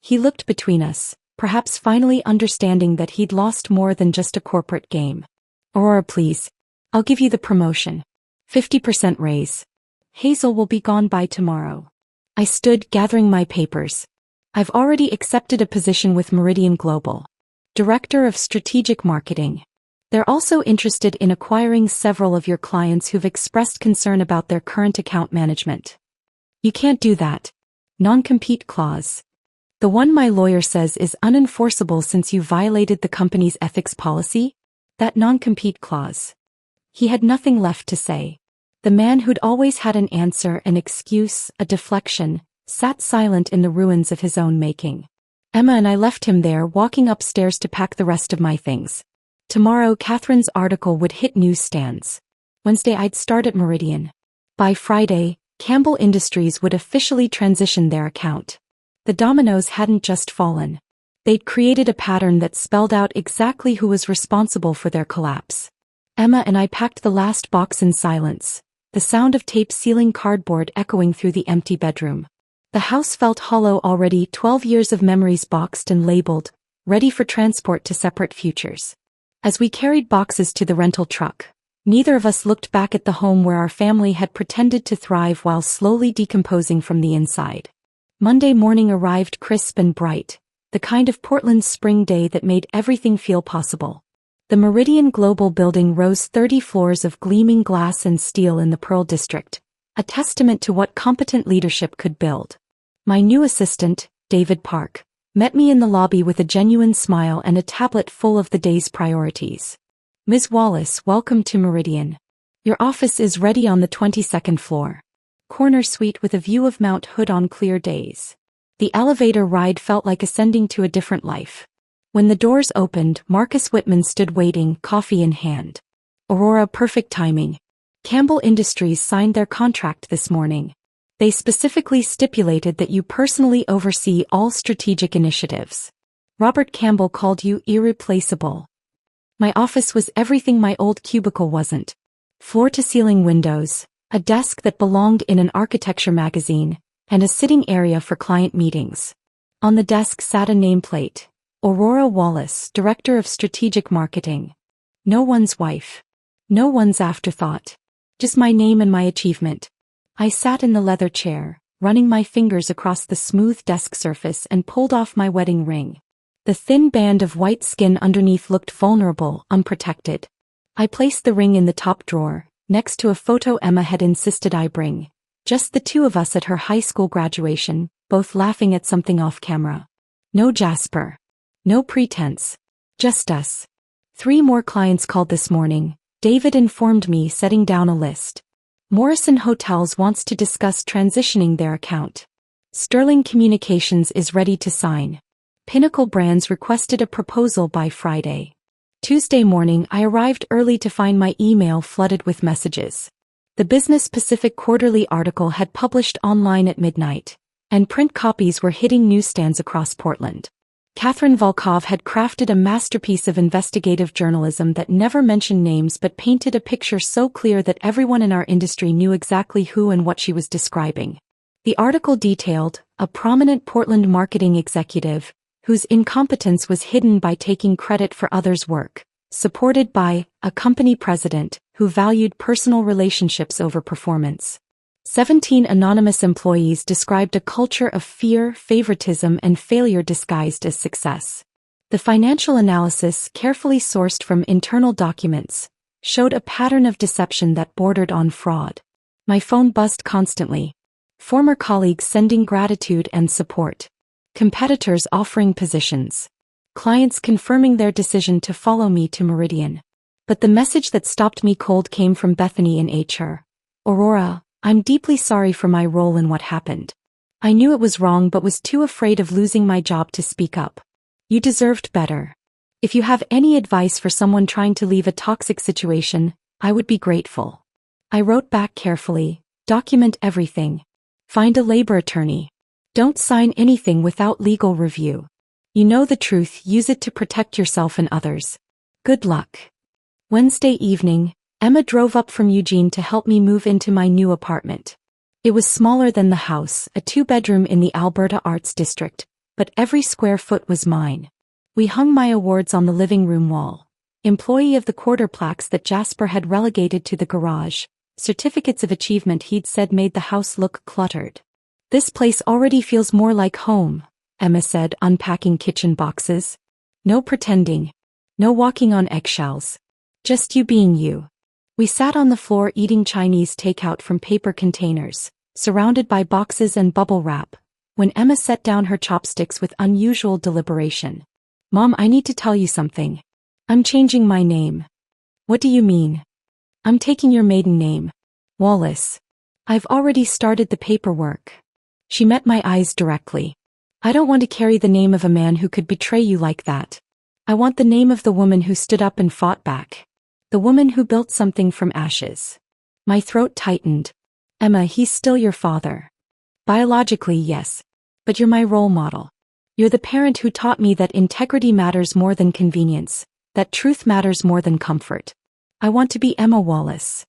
He looked between us, perhaps finally understanding that he'd lost more than just a corporate game. Aurora, please. I'll give you the promotion. 50% raise. Hazel will be gone by tomorrow. I stood, gathering my papers. I've already accepted a position with Meridian Global. Director of Strategic Marketing. They're also interested in acquiring several of your clients who've expressed concern about their current account management. You can't do that. Non-compete clause. The one my lawyer says is unenforceable since you violated the company's ethics policy? That non-compete clause. He had nothing left to say. The man who'd always had an answer, an excuse, a deflection, sat silent in the ruins of his own making. Emma and I left him there, walking upstairs to pack the rest of my things. Tomorrow Catherine's article would hit newsstands. Wednesday I'd start at Meridian. By Friday, Campbell Industries would officially transition their account. The dominoes hadn't just fallen. They'd created a pattern that spelled out exactly who was responsible for their collapse. Emma and I packed the last box in silence, the sound of tape sealing cardboard echoing through the empty bedroom. The house felt hollow already, 12 years of memories boxed and labeled, ready for transport to separate futures. As we carried boxes to the rental truck, neither of us looked back at the home where our family had pretended to thrive while slowly decomposing from the inside. Monday morning arrived crisp and bright, the kind of Portland spring day that made everything feel possible. The Meridian Global building rose 30 floors of gleaming glass and steel in the Pearl District, a testament to what competent leadership could build. My new assistant, David Park, met me in the lobby with a genuine smile and a tablet full of the day's priorities. Ms. Wallace, welcome to Meridian. Your office is ready on the 22nd floor. Corner suite with a view of Mount Hood on clear days. The elevator ride felt like ascending to a different life. When the doors opened, Marcus Whitman stood waiting, coffee in hand. Aurora, perfect timing. Campbell Industries signed their contract this morning. They specifically stipulated that you personally oversee all strategic initiatives. Robert Campbell called you irreplaceable. My office was everything my old cubicle wasn't. Floor-to-ceiling windows, a desk that belonged in an architecture magazine, and a sitting area for client meetings. On the desk sat a nameplate, Aurora Wallace, Director of Strategic Marketing. No one's wife. No one's afterthought. Just my name and my achievement. I sat in the leather chair, running my fingers across the smooth desk surface and pulled off my wedding ring. The thin band of white skin underneath looked vulnerable, unprotected. I placed the ring in the top drawer, next to a photo Emma had insisted I bring. Just the two of us at her high school graduation, both laughing at something off camera. No Jasper. No pretense. Just us. 3 more clients called this morning, David informed me, setting down a list. Morrison Hotels wants to discuss transitioning their account. Sterling Communications is ready to sign. Pinnacle Brands requested a proposal by Friday. Tuesday morning I arrived early to find my email flooded with messages. The Business Pacific Quarterly article had published online at midnight, and print copies were hitting newsstands across Portland. Catherine Volkov had crafted a masterpiece of investigative journalism that never mentioned names but painted a picture so clear that everyone in our industry knew exactly who and what she was describing. The article detailed a prominent Portland marketing executive whose incompetence was hidden by taking credit for others' work, supported by a company president who valued personal relationships over performance. 17 anonymous employees described a culture of fear, favoritism, and failure disguised as success. The financial analysis, carefully sourced from internal documents, showed a pattern of deception that bordered on fraud. My phone buzzed constantly. Former colleagues sending gratitude and support. Competitors offering positions. Clients confirming their decision to follow me to Meridian. But the message that stopped me cold came from Bethany in HR. Aurora, I'm deeply sorry for my role in what happened. I knew it was wrong but was too afraid of losing my job to speak up. You deserved better. If you have any advice for someone trying to leave a toxic situation, I would be grateful. I wrote back carefully. Document everything. Find a labor attorney. Don't sign anything without legal review. You know the truth, use it to protect yourself and others. Good luck. Wednesday evening, Emma drove up from Eugene to help me move into my new apartment. It was smaller than the house, a 2-bedroom in the Alberta Arts District, but every square foot was mine. We hung my awards on the living room wall. Employee of the Quarter plaques that Jasper had relegated to the garage, certificates of achievement he'd said made the house look cluttered. This place already feels more like home, Emma said, unpacking kitchen boxes. No pretending. No walking on eggshells. Just you being you. We sat on the floor eating Chinese takeout from paper containers, surrounded by boxes and bubble wrap, when Emma set down her chopsticks with unusual deliberation. Mom, I need to tell you something. I'm changing my name. What do you mean? I'm taking your maiden name. Wallace. I've already started the paperwork. She met my eyes directly. I don't want to carry the name of a man who could betray you like that. I want the name of the woman who stood up and fought back. The woman who built something from ashes. My throat tightened. Emma, he's still your father. Biologically, yes. But you're my role model. You're the parent who taught me that integrity matters more than convenience, that truth matters more than comfort. I want to be Emma Wallace.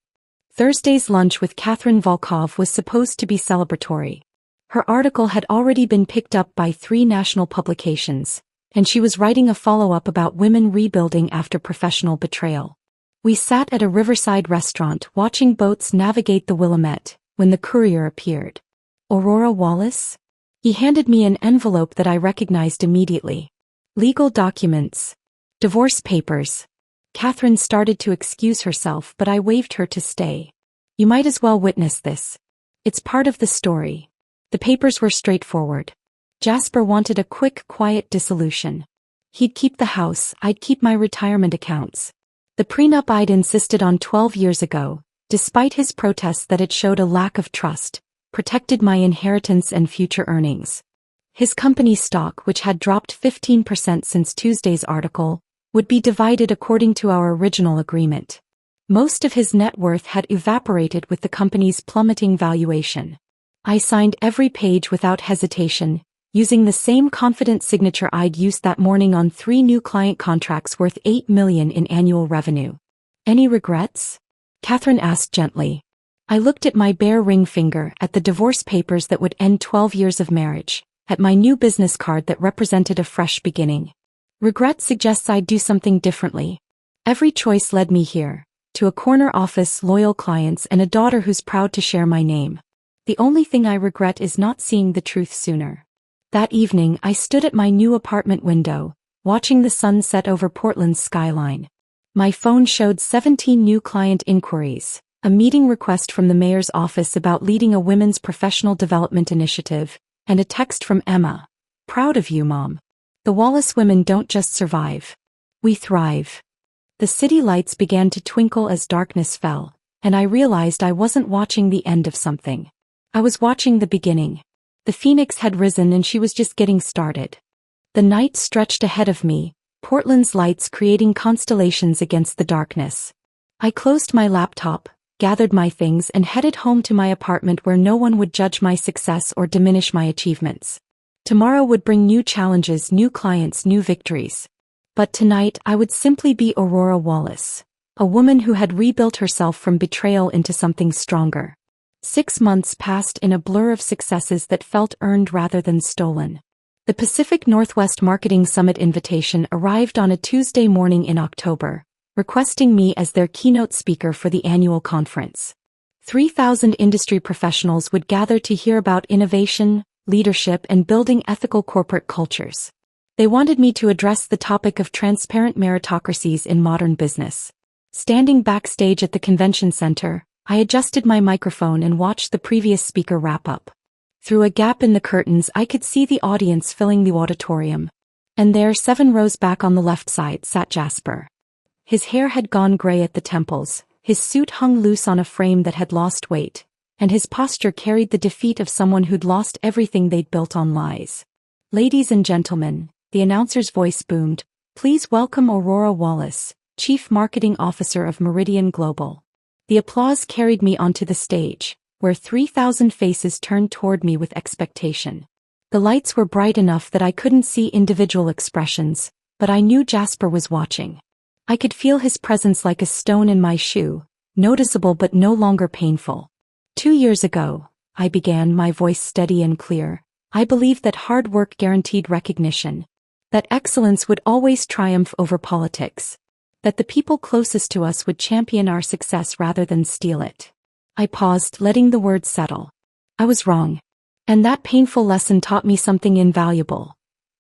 Thursday's lunch with Catherine Volkov was supposed to be celebratory. Her article had already been picked up by 3 national publications, and she was writing a follow-up about women rebuilding after professional betrayal. We sat at a riverside restaurant watching boats navigate the Willamette when the courier appeared. Aurora Wallace? He handed me an envelope that I recognized immediately. Legal documents. Divorce papers. Catherine started to excuse herself, but I waved her to stay. You might as well witness this. It's part of the story. The papers were straightforward. Jasper wanted a quick, quiet dissolution. He'd keep the house, I'd keep my retirement accounts. The prenup I'd insisted on 12 years ago, despite his protests that it showed a lack of trust, protected my inheritance and future earnings. His company stock, which had dropped 15% since Tuesday's article, would be divided according to our original agreement. Most of his net worth had evaporated with the company's plummeting valuation. I signed every page without hesitation, using the same confident signature I'd used that morning on 3 new client contracts worth $8 million in annual revenue. Any regrets? Catherine asked gently. I looked at my bare ring finger, at the divorce papers that would end 12 years of marriage, at my new business card that represented a fresh beginning. Regret suggests I'd do something differently. Every choice led me here, to a corner office, loyal clients, and a daughter who's proud to share my name. The only thing I regret is not seeing the truth sooner. That evening, I stood at my new apartment window, watching the sun set over Portland's skyline. My phone showed 17 new client inquiries, a meeting request from the mayor's office about leading a women's professional development initiative, and a text from Emma. Proud of you, Mom. The Wallace women don't just survive. We thrive. The city lights began to twinkle as darkness fell, and I realized I wasn't watching the end of something. I was watching the beginning. The phoenix had risen and she was just getting started. The night stretched ahead of me, Portland's lights creating constellations against the darkness. I closed my laptop, gathered my things, and headed home to my apartment where no one would judge my success or diminish my achievements. Tomorrow would bring new challenges, new clients, new victories. But tonight I would simply be Aurora Wallace, a woman who had rebuilt herself from betrayal into something stronger. 6 months passed in a blur of successes that felt earned rather than stolen. The Pacific Northwest Marketing Summit invitation arrived on a Tuesday morning in October, requesting me as their keynote speaker for the annual conference. 3,000 industry professionals would gather to hear about innovation, leadership, and building ethical corporate cultures. They wanted me to address the topic of transparent meritocracies in modern business. Standing backstage at the convention center, I adjusted my microphone and watched the previous speaker wrap up. Through a gap in the curtains, I could see the audience filling the auditorium. And there, 7 rows back on the left side, sat Jasper. His hair had gone gray at the temples, his suit hung loose on a frame that had lost weight, and his posture carried the defeat of someone who'd lost everything they'd built on lies. "Ladies and gentlemen," the announcer's voice boomed, "please welcome Aurora Wallace, Chief Marketing Officer of Meridian Global." The applause carried me onto the stage, where 3,000 faces turned toward me with expectation. The lights were bright enough that I couldn't see individual expressions, but I knew Jasper was watching. I could feel his presence like a stone in my shoe, noticeable but no longer painful. 2 years ago, I began, my voice steady and clear, I believed that hard work guaranteed recognition, that excellence would always triumph over politics, that the people closest to us would champion our success rather than steal it. I paused, letting the words settle. I was wrong. And that painful lesson taught me something invaluable.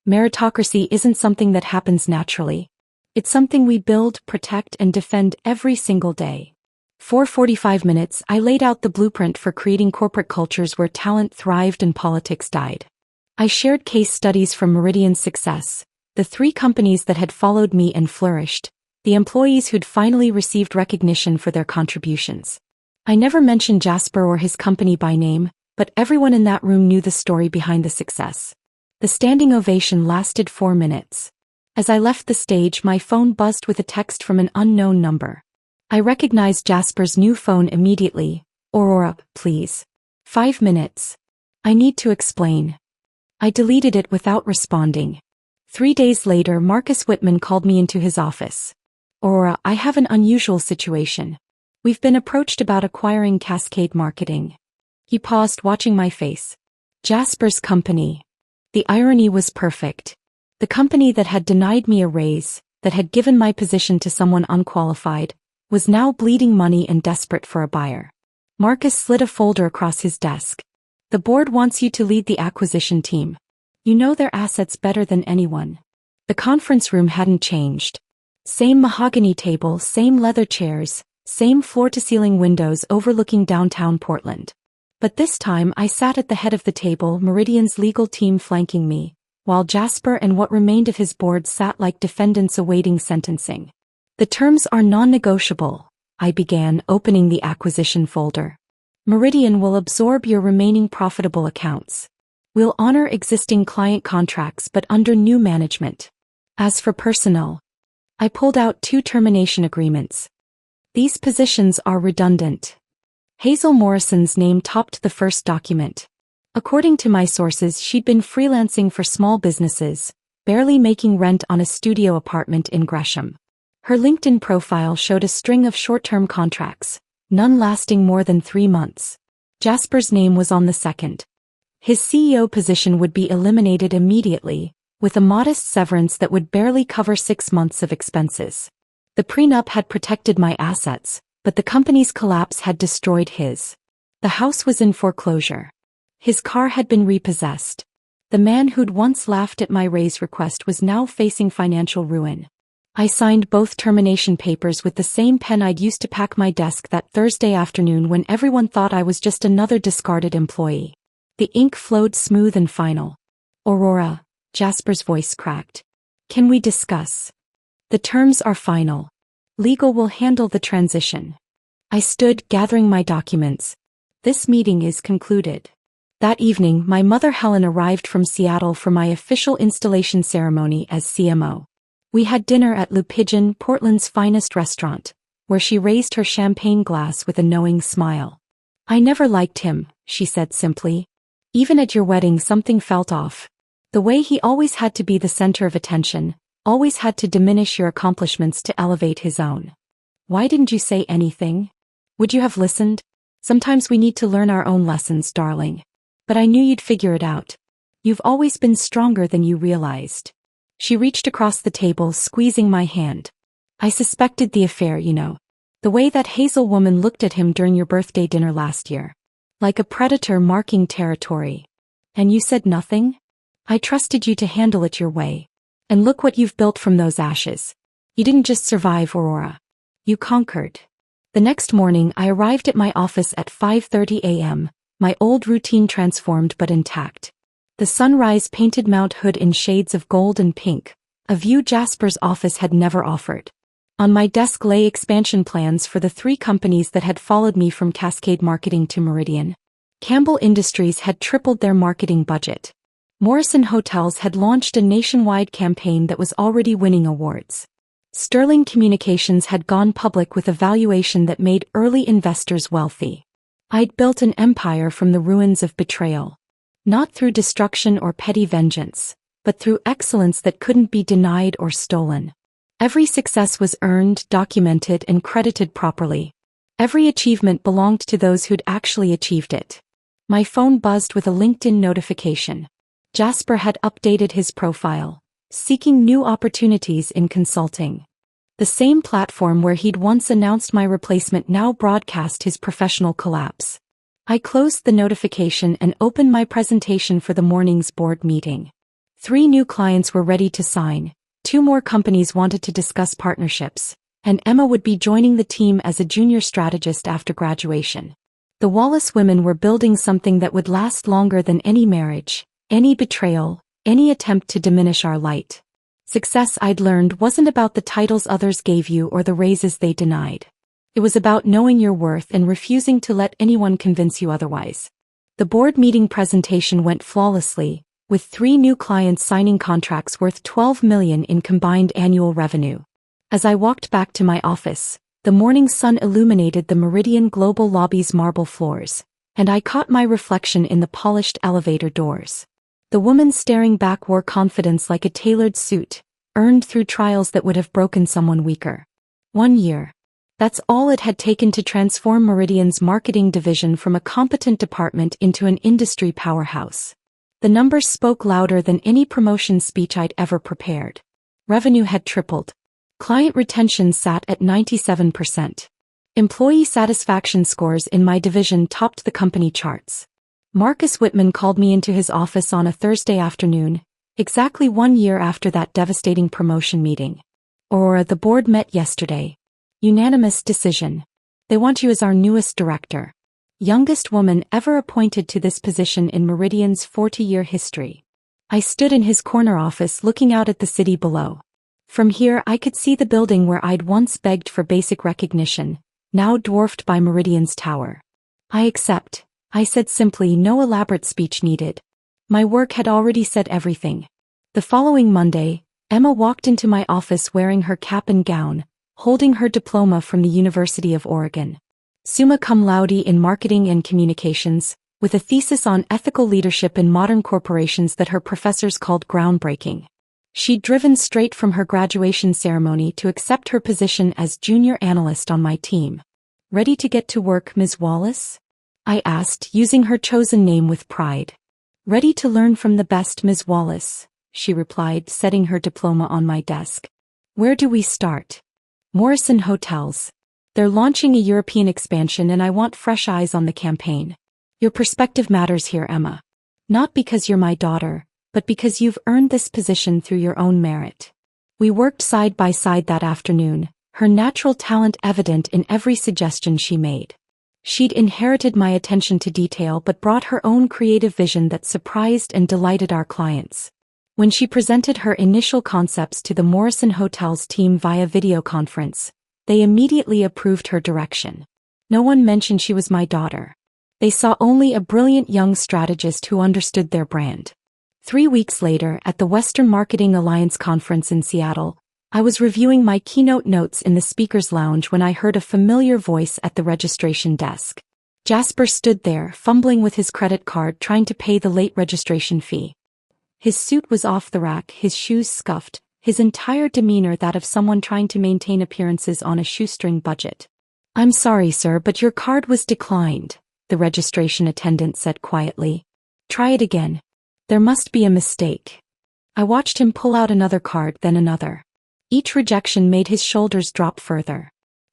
Meritocracy isn't something that happens naturally. It's something we build, protect, and defend every single day. For 45 minutes, I laid out the blueprint for creating corporate cultures where talent thrived and politics died. I shared case studies from Meridian's success, the 3 companies that had followed me and flourished, the employees who'd finally received recognition for their contributions. I never mentioned Jasper or his company by name, but everyone in that room knew the story behind the success. The standing ovation lasted 4 minutes. As I left the stage, my phone buzzed with a text from an unknown number. I recognized Jasper's new phone immediately. "Aurora, please. 5 minutes. I need to explain." I deleted it without responding. 3 days later, Marcus Whitman called me into his office. "Aurora, I have an unusual situation. We've been approached about acquiring Cascade Marketing." He paused, watching my face. Jasper's company. The irony was perfect. The company that had denied me a raise, that had given my position to someone unqualified, was now bleeding money and desperate for a buyer. Marcus slid a folder across his desk. "The board wants you to lead the acquisition team. You know their assets better than anyone." The conference room hadn't changed. Same mahogany table, same leather chairs, same floor-to-ceiling windows overlooking downtown Portland. But this time I sat at the head of the table, Meridian's legal team flanking me, while Jasper and what remained of his board sat like defendants awaiting sentencing. "The terms are non-negotiable," I began, opening the acquisition folder. "Meridian will absorb your remaining profitable accounts. We'll honor existing client contracts but under new management. As for personnel," I pulled out 2 termination agreements. "These positions are redundant." Hazel Morrison's name topped the first document. According to my sources, she'd been freelancing for small businesses, barely making rent on a studio apartment in Gresham. Her LinkedIn profile showed a string of short-term contracts, none lasting more than 3 months. Jasper's name was on the second. His CEO position would be eliminated immediately, with a modest severance that would barely cover 6 months of expenses. The prenup had protected my assets, but the company's collapse had destroyed his. The house was in foreclosure. His car had been repossessed. The man who'd once laughed at my raise request was now facing financial ruin. I signed both termination papers with the same pen I'd used to pack my desk that Thursday afternoon when everyone thought I was just another discarded employee. The ink flowed smooth and final. "Aurora," Jasper's voice cracked. "Can we discuss? The terms are final. Legal will handle the transition." I stood, gathering my documents. "This meeting is concluded." That evening, my mother Helen arrived from Seattle for my official installation ceremony as CMO. We had dinner at Le Pigeon, Portland's finest restaurant, where she raised her champagne glass with a knowing smile. "I never liked him," she said simply. "Even at your wedding something felt off. The way he always had to be the center of attention, always had to diminish your accomplishments to elevate his own. Why didn't you say anything? Would you have listened? Sometimes we need to learn our own lessons, darling. But I knew you'd figure it out. You've always been stronger than you realized. She reached across the table, squeezing my hand. I suspected the affair, you know. The way that Hazel woman looked at him during your birthday dinner last year. Like a predator marking territory. And you said nothing? I trusted you to handle it your way. And look what you've built from those ashes. You didn't just survive, Aurora. You conquered. The next morning I arrived at my office at 5:30 a.m., my old routine transformed but intact. The sunrise painted Mount Hood in shades of gold and pink, a view Jasper's office had never offered. On my desk lay expansion plans for the 3 companies that had followed me from Cascade Marketing to Meridian. Campbell Industries had tripled their marketing budget. Morrison Hotels had launched a nationwide campaign that was already winning awards. Sterling Communications had gone public with a valuation that made early investors wealthy. I'd built an empire from the ruins of betrayal. Not through destruction or petty vengeance, but through excellence that couldn't be denied or stolen. Every success was earned, documented, and credited properly. Every achievement belonged to those who'd actually achieved it. My phone buzzed with a LinkedIn notification. Jasper had updated his profile, seeking new opportunities in consulting. The same platform where he'd once announced my replacement now broadcast his professional collapse. I closed the notification and opened my presentation for the morning's board meeting. 3 new clients were ready to sign, 2 more companies wanted to discuss partnerships, and Emma would be joining the team as a junior strategist after graduation. The Wallace women were building something that would last longer than any marriage, any betrayal, any attempt to diminish our light. Success, I'd learned, wasn't about the titles others gave you or the raises they denied. It was about knowing your worth and refusing to let anyone convince you otherwise. The board meeting presentation went flawlessly, with 3 new clients signing contracts worth $12 million in combined annual revenue. As I walked back to my office, the morning sun illuminated the Meridian Global lobby's marble floors, and I caught my reflection in the polished elevator doors. The woman staring back wore confidence like a tailored suit, earned through trials that would have broken someone weaker. 1 year. That's all it had taken to transform Meridian's marketing division from a competent department into an industry powerhouse. The numbers spoke louder than any promotion speech I'd ever prepared. Revenue had tripled. Client retention sat at 97%. Employee satisfaction scores in my division topped the company charts. Marcus Whitman called me into his office on a Thursday afternoon, exactly 1 year after that devastating promotion meeting. Aurora, the board met yesterday. Unanimous decision. They want you as our newest director. Youngest woman ever appointed to this position in Meridian's 40-year history. I stood in his corner office looking out at the city below. From here I could see the building where I'd once begged for basic recognition, now dwarfed by Meridian's tower. I accept, I said simply, no elaborate speech needed. My work had already said everything. The following Monday, Emma walked into my office wearing her cap and gown, holding her diploma from the University of Oregon. Summa cum laude in marketing and communications, with a thesis on ethical leadership in modern corporations that her professors called groundbreaking. She'd driven straight from her graduation ceremony to accept her position as junior analyst on my team. Ready to get to work, Ms. Wallace? I asked, using her chosen name with pride. Ready to learn from the best, Ms. Wallace, she replied, setting her diploma on my desk. Where do we start? Morrison Hotels. They're launching a European expansion and I want fresh eyes on the campaign. Your perspective matters here, Emma. Not because you're my daughter, but because you've earned this position through your own merit. We worked side by side that afternoon, her natural talent evident in every suggestion she made. She'd inherited my attention to detail but brought her own creative vision that surprised and delighted our clients. When she presented her initial concepts to the Morrison Hotels team via video conference, they immediately approved her direction. No one mentioned she was my daughter. They saw only a brilliant young strategist who understood their brand. 3 weeks later, at the Western Marketing Alliance conference in Seattle, I was reviewing my keynote notes in the speaker's lounge when I heard a familiar voice at the registration desk. Jasper stood there, fumbling with his credit card trying to pay the late registration fee. His suit was off the rack, his shoes scuffed, his entire demeanor that of someone trying to maintain appearances on a shoestring budget. "I'm sorry, sir, but your card was declined," the registration attendant said quietly. "Try it again. There must be a mistake." I watched him pull out another card, then another. Each rejection made his shoulders drop further.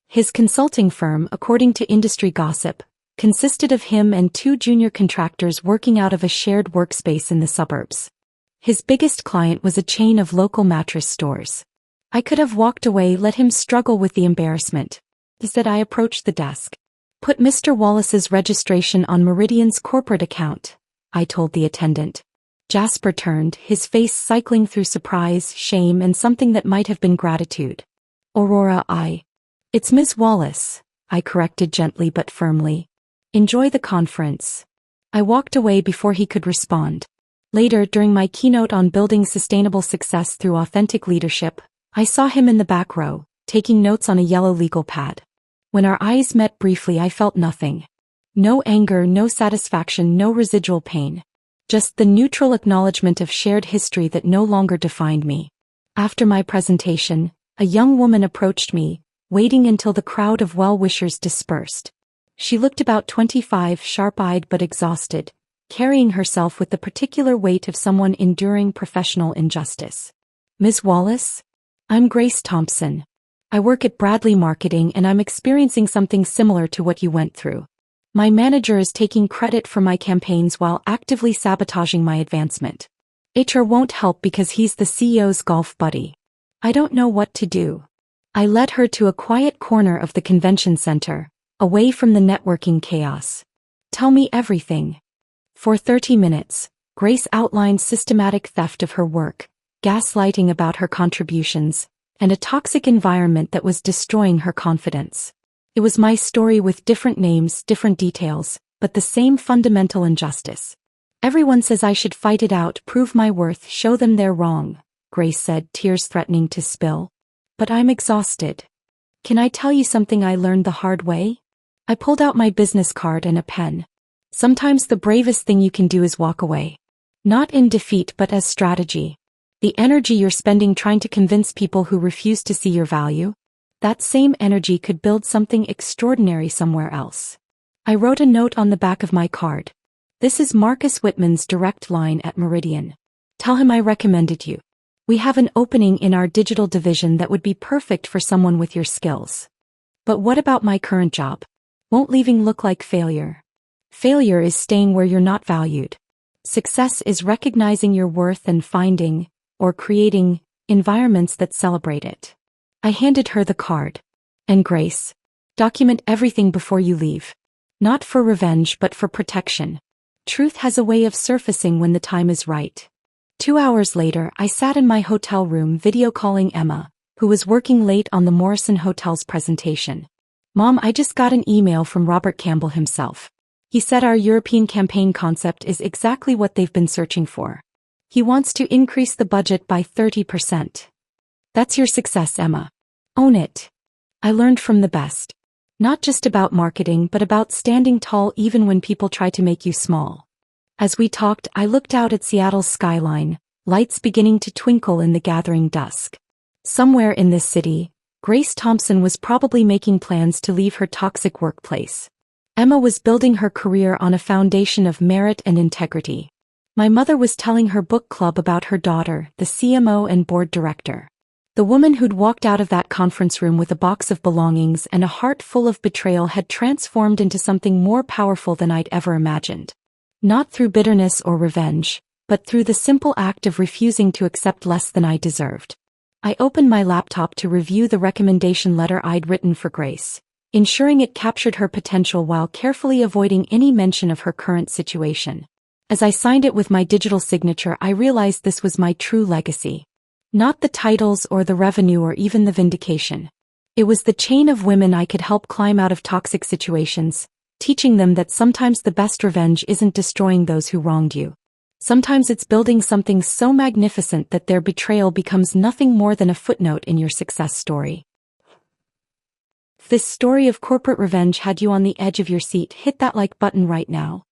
His consulting firm, according to industry gossip, consisted of him and 2 junior contractors working out of a shared workspace in the suburbs. His biggest client was a chain of local mattress stores. I could have walked away, let him struggle with the embarrassment. Instead, I approached the desk. "Put Mr. Wallace's registration on Meridian's corporate account," I told the attendant. Jasper turned, his face cycling through surprise, shame, and something that might have been gratitude. "Aurora, It's Ms. Wallace," I corrected gently but firmly. "Enjoy the conference." I walked away before he could respond. Later, during my keynote on building sustainable success through authentic leadership, I saw him in the back row, taking notes on a yellow legal pad. When our eyes met briefly, I felt nothing. No anger, no satisfaction, no residual pain. Just the neutral acknowledgement of shared history that no longer defined me. After my presentation, a young woman approached me, waiting until the crowd of well-wishers dispersed. She looked about 25, sharp-eyed but exhausted, carrying herself with the particular weight of someone enduring professional injustice. "Ms. Wallace? I'm Grace Thompson. I work at Bradley Marketing and I'm experiencing something similar to what you went through. My manager is taking credit for my campaigns while actively sabotaging my advancement. HR won't help because he's the CEO's golf buddy. I don't know what to do." I led her to a quiet corner of the convention center, away from the networking chaos. "Tell me everything." For 30 minutes, Grace outlined systematic theft of her work, gaslighting about her contributions, and a toxic environment that was destroying her confidence. It was my story with different names, different details, but the same fundamental injustice. "Everyone says I should fight it out, prove my worth, show them they're wrong," Grace said, tears threatening to spill. "But I'm exhausted. Can I tell you something I learned the hard way?" I pulled out my business card and a pen. "Sometimes the bravest thing you can do is walk away. Not in defeat but as strategy. The energy you're spending trying to convince people who refuse to see your value, that same energy could build something extraordinary somewhere else." I wrote a note on the back of my card. "This is Marcus Whitman's direct line at Meridian. Tell him I recommended you. We have an opening in our digital division that would be perfect for someone with your skills." "But what about my current job? Won't leaving look like failure?" "Failure is staying where you're not valued. Success is recognizing your worth and finding, or creating, environments that celebrate it." I handed her the card. "And Grace, document everything before you leave. Not for revenge but for protection. Truth has a way of surfacing when the time is right." 2 hours later, I sat in my hotel room video calling Emma, who was working late on the Morrison Hotel's presentation. "Mom, I just got an email from Robert Campbell himself. He said our European campaign concept is exactly what they've been searching for. He wants to increase the budget by 30%. That's your success, Emma. Own it." I learned from the best. Not just about marketing but about standing tall even when people try to make you small. As we talked, I looked out at Seattle's skyline, lights beginning to twinkle in the gathering dusk. Somewhere in this city, Grace Thompson was probably making plans to leave her toxic workplace. Emma was building her career on a foundation of merit and integrity. My mother was telling her book club about her daughter, the CMO and board director. The woman who'd walked out of that conference room with a box of belongings and a heart full of betrayal had transformed into something more powerful than I'd ever imagined. Not through bitterness or revenge, but through the simple act of refusing to accept less than I deserved. I opened my laptop to review the recommendation letter I'd written for Grace, ensuring it captured her potential while carefully avoiding any mention of her current situation. As I signed it with my digital signature, I realized this was my true legacy. Not the titles or the revenue or even the vindication. It was the chain of women I could help climb out of toxic situations, teaching them that sometimes the best revenge isn't destroying those who wronged you. Sometimes it's building something so magnificent that their betrayal becomes nothing more than a footnote in your success story. If this story of corporate revenge had you on the edge of your seat, hit that like button right now.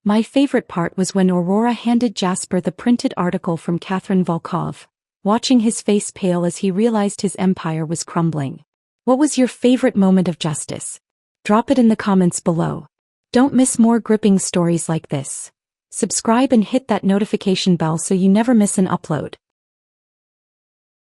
My favorite part was when Aurora handed Jasper the printed article from Catherine Volkov, watching his face pale as he realized his empire was crumbling. What was your favorite moment of justice? Drop it in the comments below. Don't miss more gripping stories like this. Subscribe and hit that notification bell so you never miss an upload.